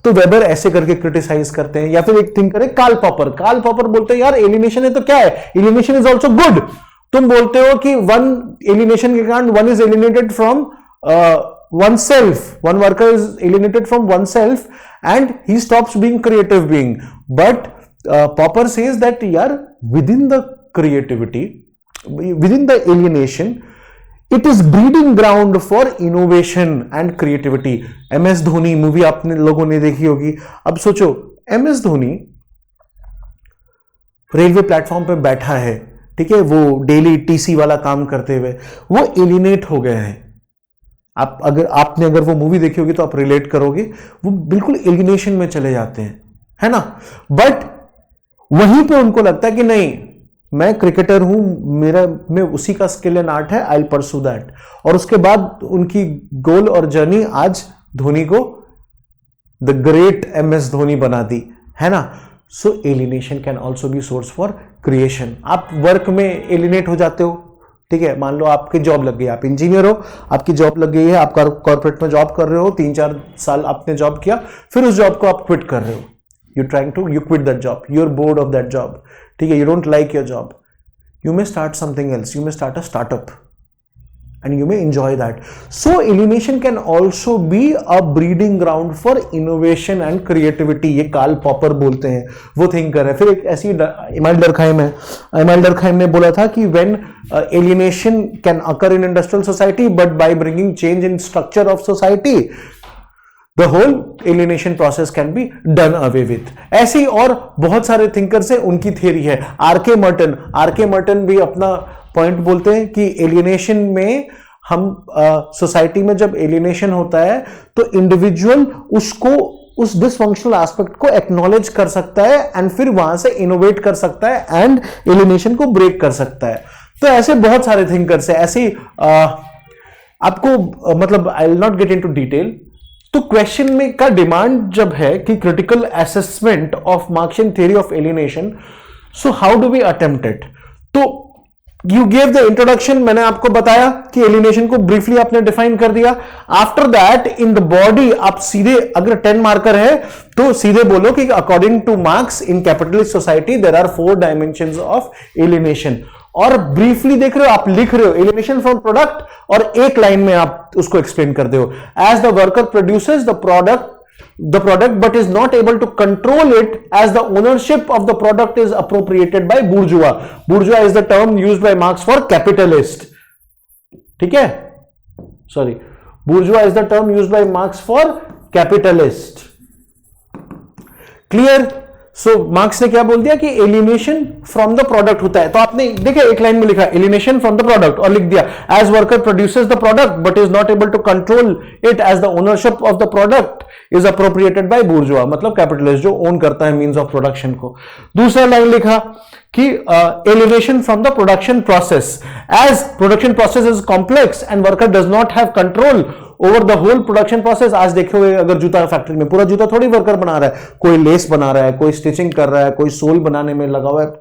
तो वेबर ऐसे करके क्रिटिसाइज करते हैं. या फिर एक थिंकर है कार्ल पॉपर. कार्ल पॉपर बोलते हैं यार एलिनेशन है तो क्या है, एलिनेशन इज ऑल्सो गुड. तुम बोलते हो कि वन एलिनेशन के कारण one is alienated from one self, one worker is alienated from one self and he stops being creative being. But Popper says that यार within the creativity, within the alienation, it is breeding ground for innovation and creativity. MS Dhoni movie आपने लोगों ने देखी होगी. अब सोचो MS Dhoni railway platform पे बैठा है, ठीक है, वो डेली टीसी वाला काम करते हुए वो एलिनेट हो गए हैं. आपने अगर वो मूवी देखी होगी तो आप रिलेट करोगे, वो बिल्कुल एलिनेशन में चले जाते हैं, है ना. बट वहीं पे उनको लगता है कि नहीं, मैं क्रिकेटर हूं, मैं उसी का स्किल एंड आर्ट है, आई विल परस्यू दैट. और उसके बाद उनकी गोल और जर्नी आज धोनी को द ग्रेट MS धोनी बना दी, है ना. So alienation can also be source for creation. आप वर्क में एलिनेट हो जाते हो, ठीक है, मान लो आपकी जॉब लग गई, आप इंजीनियर हो, आपकी जॉब लग गई है, आप कॉर्पोरेट में जॉब कर रहे हो, 3-4 साल आपने जॉब किया, फिर उस जॉब को आप क्विट कर रहे हो. You quit that job. You're bored of that job. ठीक है, you don't like your job. You may start something else. You may start a startup, and you may enjoy that. So alienation can also be a breeding ground for innovation and creativity. ये Karl popper बोलते हैं, वो thinker है. फिर एक ऐसी email Durkheim ने बोला था कि when alienation can occur in industrial society, but by bringing change in structure of society, the whole alienation process can be done away with. ऐसे ही और बहुत सारे थिंकर्स हैं, उनकी थियरी है. आरके मर्टन भी अपना पॉइंट बोलते हैं कि एलियनेशन में हम सोसाइटी में जब एलियनेशन होता है तो इंडिविजुअल उसको, उस डिसफंक्शनल एस्पेक्ट को एक्नॉलेज कर सकता है एंड फिर वहां से इनोवेट कर सकता है एंड एलियनेशन को ब्रेक कर सकता है. तो ऐसे बहुत सारे थिंकर्स हैं. ऐसे आपको मतलब I will not get into detail. तो क्वेश्चन में का डिमांड जब है कि critical assessment of Marxian theory of alienation, so how do we attempt it. तो यू गिव द इंट्रोडक्शन, मैंने आपको बताया कि एलियनेशन को ब्रीफली आपने डिफाइन कर दिया. After that in the body आप सीधे, अगर 10 मार्कर है तो सीधे बोलो कि according to Marx in capitalist society there are 4 dimensions of alienation. और ब्रीफली देख रहे हो, आप लिख रहे हो एलियनेशन फ्रॉम प्रोडक्ट और एक लाइन में आप उसको एक्सप्लेन कर दो. As the worker produces the product but is not able to control it as the ownership of the product is appropriated by bourgeois. Bourgeois is the term used by Marx for capitalist. ठीक है, sorry, bourgeois is the term used by Marx for capitalist. Clear? So marks ने क्या बोल दिया कि alienation from the product होता है. तो आपने देखा एक लाइन में लिखा एलियनेशन फ्रॉम द प्रोडक्ट और लिख दिया as worker produces the product but is not able to control it as the ownership of the product is appropriated by bourgeois, मतलब कैपिटलिस्ट जो ओन करता है मींस ऑफ प्रोडक्शन को. दूसरा line लिखा कि alienation from the production process as production process is complex and worker does not have control over the whole production process. आज देखे हुए अगर जूता फैक्ट्री में पूरा जूता थोड़ी वर्कर बना रहा है, कोई लेस बना रहा है, कोई स्टिचिंग कर रहा है, कोई सोल बनाने में लगा हुआ है,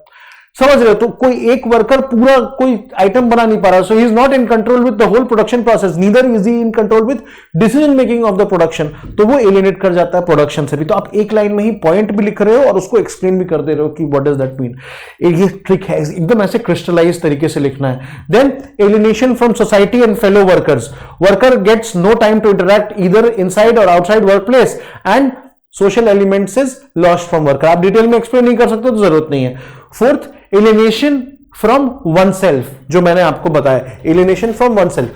समझ रहे हो. तो कोई एक वर्कर पूरा कोई आइटम बना नहीं पा रहा. So he is not in control with the whole production process, neither is he in control with decision making of the production. तो वो एलियनेट कर जाता है प्रोडक्शन से भी. तो आप एक लाइन में ही पॉइंट भी लिख रहे हो और उसको एक्सप्लेन भी कर दे रहे हो कि व्हाट डज दैट मीन. ये ट्रिक है, एकदम ऐसे क्रिस्टलाइज तरीके से लिखना है. Then alienation from society and fellow workers. Worker gets no time to interact either inside और outside work place and social elements is lost from worker. आप डिटेल में एक्सप्लेन नहीं कर सकते तो जरूरत नहीं है. Fourth, alienation from one self, जो मैंने आपको बताया, alienation from one self.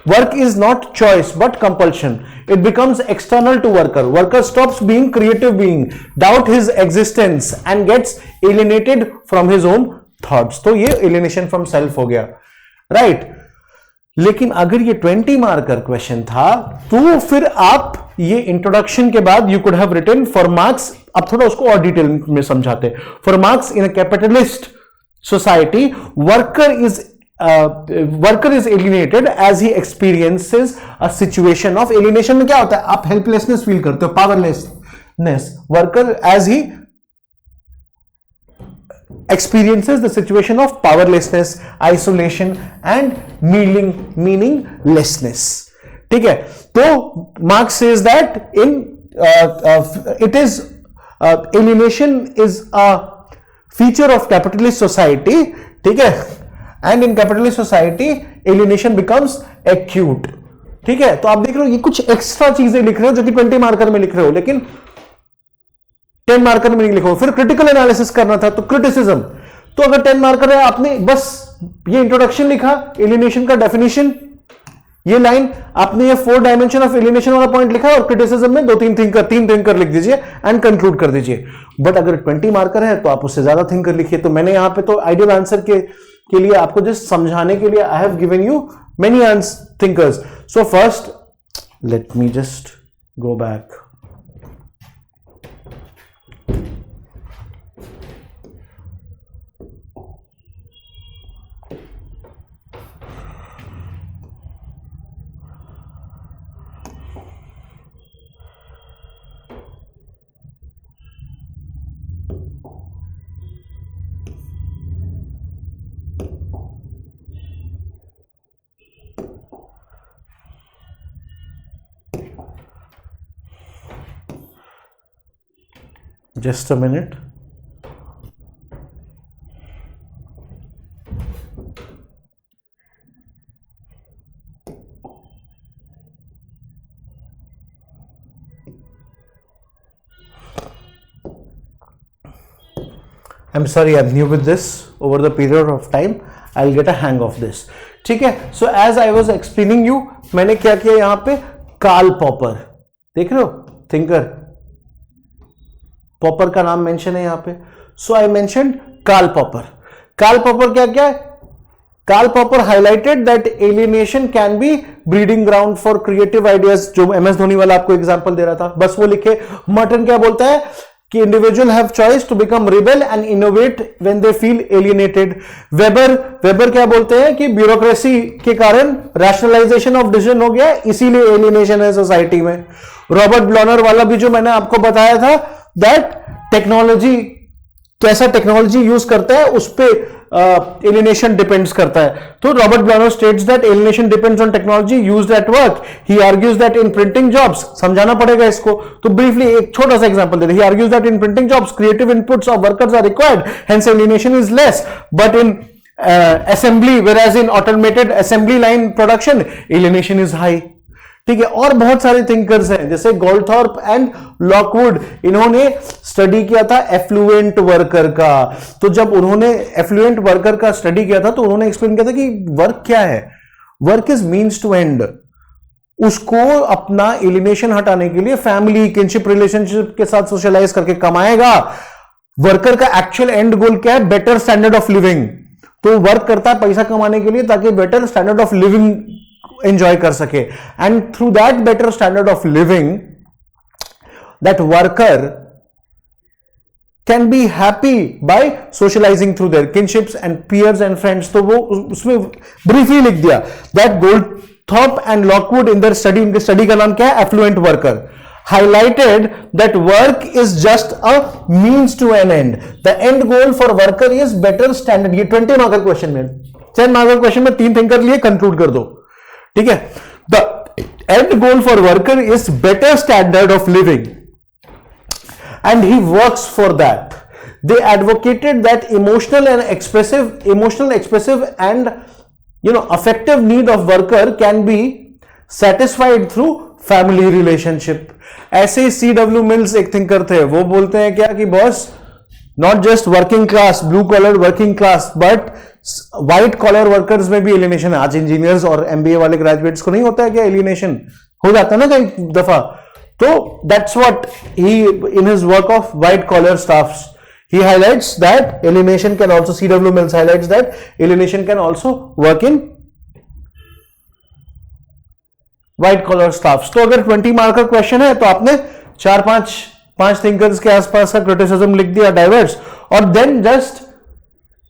Work is not choice but compulsion. It becomes external to worker. Worker stops being creative being, doubt his existence and gets alienated from his own thoughts. तो ये alienation from self हो गया, right. लेकिन अगर ये 20 marker question था तो फिर आप ये इंट्रोडक्शन के बाद you could have written for Marx. अब थोड़ा उसको और डिटेल में समझाते. For Marx in a capitalist society worker is alienated as he experiences a situation of alienation. में क्या होता है, आप हेल्पलेसनेस फील करते हो, powerlessness. Worker as he experiences the situation of powerlessness, isolation and meaninglessness. ठीक है. तो Marx says that in it is alienation is a feature of capitalist society. ठीक है. And in capitalist society alienation becomes acute. ठीक है, तो आप देख रहे हो ये कुछ एक्स्ट्रा चीजें लिख रहे हो जो कि 20 मार्कर में लिख रहे हो, लेकिन 10 मार्कर में नहीं लिखो। फिर क्रिटिकल एनालिसिस करना था, तो क्रिटिसिज्म, तो अगर 10 मार्कर है, आपने बस ये इंट्रोडक्शन लिखा, एलिनेशन का डेफिनेशन, ये लाइन, आपने ये 4 डायमेंशन ऑफ एलिनेशन वाला पॉइंट लिखा, और क्रिटिसिज्म में 3 थिंकर लिख दीजिए एंड कंक्लूड कर दीजिए। बट अगर 20 मार्कर है तो आप उससे ज्यादा थिंकर लिखिए। तो मैंने यहां पे तो आइडियल आंसर के लिए आपको जस्ट समझाने के लिए I have given you many thinkers. So first let me just go back. Just a minute. I'm sorry, I'm new with this. Over the period of time, I'll get a hang of this. ठीक है, so as I was explaining you, मैंने क्या किया यहां पे, Karl popper, देख रहे हो, थिंकर, पॉपर का नाम मेंशन है यहां पे। So I mentioned Karl Popper. Karl Popper क्या क्या है? Karl Popper highlighted that alienation can be breeding ground for creative ideas, जो एमएस धोनी वाला आपको एग्जांपल दे रहा था, बस वो लिखे। मर्टन क्या बोलता है कि individual have choice to become rebel and innovate when they feel alienated. Weber क्या बोलते हैं कि ब्यूरोक्रेसी के कारण रैशनलाइजेशन ऑफ डिसीजन हो गया, इसीलिए एलिनेशन है सोसाइटी में। रॉबर्ट ब्लॉनर वाला भी जो मैंने आपको बताया था, दैट टेक्नोलॉजी, कैसा टेक्नोलॉजी यूज करता है उस पे एलिनेशन डिपेंड्स करता है। तो Robert Blauner states that alienation depends on technology used at work. He argues that in printing jobs, समझाना पड़ेगा इसको, तो ब्रीफली एक छोटा सा एग्जांपल दे दे। He argues that in printing jobs creative inputs of workers are required, hence alienation is less, but in assembly, whereas in automated assembly line production alienation is high। ठीक है, और बहुत सारे थिंकर्स हैं जैसे गोल्डथॉर्प एंड लॉकवुड, इन्होंने study किया था एफ्लुएंट वर्कर का। तो जब उन्होंने एफ्लुएंट वर्कर का स्टडी किया था तो उन्होंने एक्सप्लेन किया था कि वर्क क्या है, work is means to end. उसको अपना एलिनेशन हटाने के लिए फैमिली किनशिप रिलेशनशिप के साथ सोशलाइज करके कमाएगा। वर्कर का एक्चुअल एंड गोल क्या है? Better standard of living. तो वर्क करता है पैसा कमाने के लिए ताकि better standard of living enjoy कर सके, and through that better standard of living that worker can be happy by socializing through their kinships and peers and friends. तो वो उसमें ब्रीफली लिख दिया that Goldthorpe and Lockwood in their study, इनके study का नाम क्या है? Affluent worker. Highlighted that work is just a means to an end. The end goal for worker is better standard। ये 20 मार्कर क्वेश्चन में, 10 marker question में 3 thinker लिए conclude कर दो, ठीक है। The end goal for worker is better standard of living and he works for that. They advocated that emotional expressive and affective need of worker can be satisfied through family relationship. ऐसे ही CW Mills एक thinker थे, वो बोलते हैं क्या कि boss, not just working class, blue collar working class, but white collar workers में भी एलिनेशन है। आज इंजीनियर्स और MBA वाले ग्रेजुएट्स को नहीं होता है क्या एलिनेशन? हो जाता है ना कई दफा। तो that's what he in his work of white collar staffs he highlights that alienation can also, CW Mills highlights that alienation can also work in white collar staffs. तो अगर 20 मार्क का क्वेश्चन है तो आपने 4-5 थिंकर्स के आसपास का criticism लिख दिया, डाइवर्स, और देन जस्ट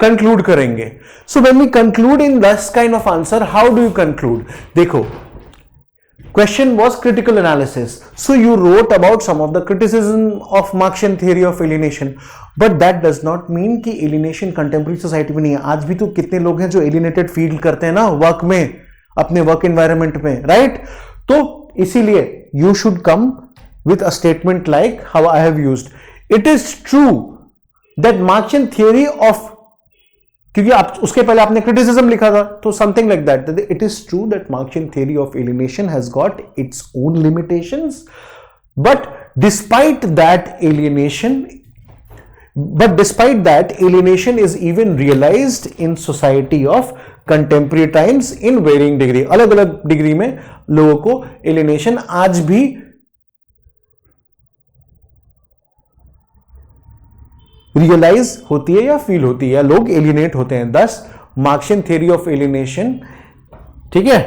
कंक्लूड करेंगे। So when we conclude in this kind of answer, how do you conclude? देखो, question was critical analysis, so you wrote about some of the criticism of Marxian theory of alienation, but that does not mean कि alienation contemporary society में नहीं है। आज भी तो कितने लोग हैं जो alienated feel करते हैं ना वर्क में, अपने वर्क एनवायरनमेंट में, राइट? तो इसीलिए you should come with a statement like how I have used. It is true that Marxian theory of क्योंकि आप उसके पहले आपने क्रिटिसिज्म लिखा था, तो something like that. It is true that Marxian theory of alienation has got its own limitations, but despite that alienation is even realized in society of contemporary times in varying degree. अलग अलग degree में लोगों को alienation आज भी realise होती है या फील होती है, या लोग एलिनेट होते हैं. दस मार्क्सियन थियरी ऑफ एलिनेशन, ठीक है,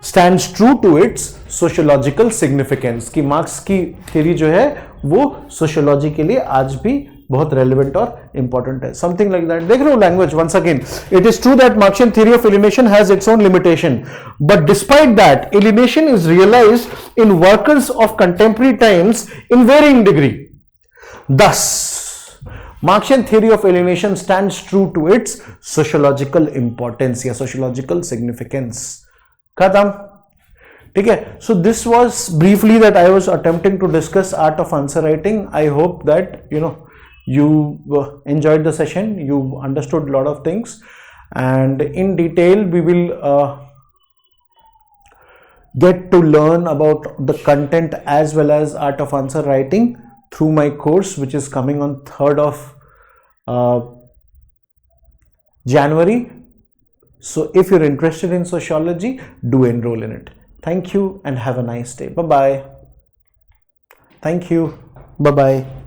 stands true to its sociological significance, कि मार्क्स की थ्योरी जो है वो सोशियोलॉजी के लिए आज भी बहुत रेलिवेंट और इंपॉर्टेंट है. Something like that. देख रहे हो language once again. It is true that Marxian theory of alienation has its own limitation, but despite that alienation is realised in workers of contemporary times in varying degree. Thus, Marxian theory of alienation stands true to its sociological importance या sociological significance. खत्म. ठीक है. So this was briefly that I was attempting to discuss art of answer writing. I hope that you enjoyed the session. You understood a lot of things, and in detail we will get to learn about the content as well as art of answer writing through my course, which is coming on 3rd of January. So if you're interested in sociology, do enroll in it. Thank you and have a nice day. Bye bye. Thank you. Bye bye.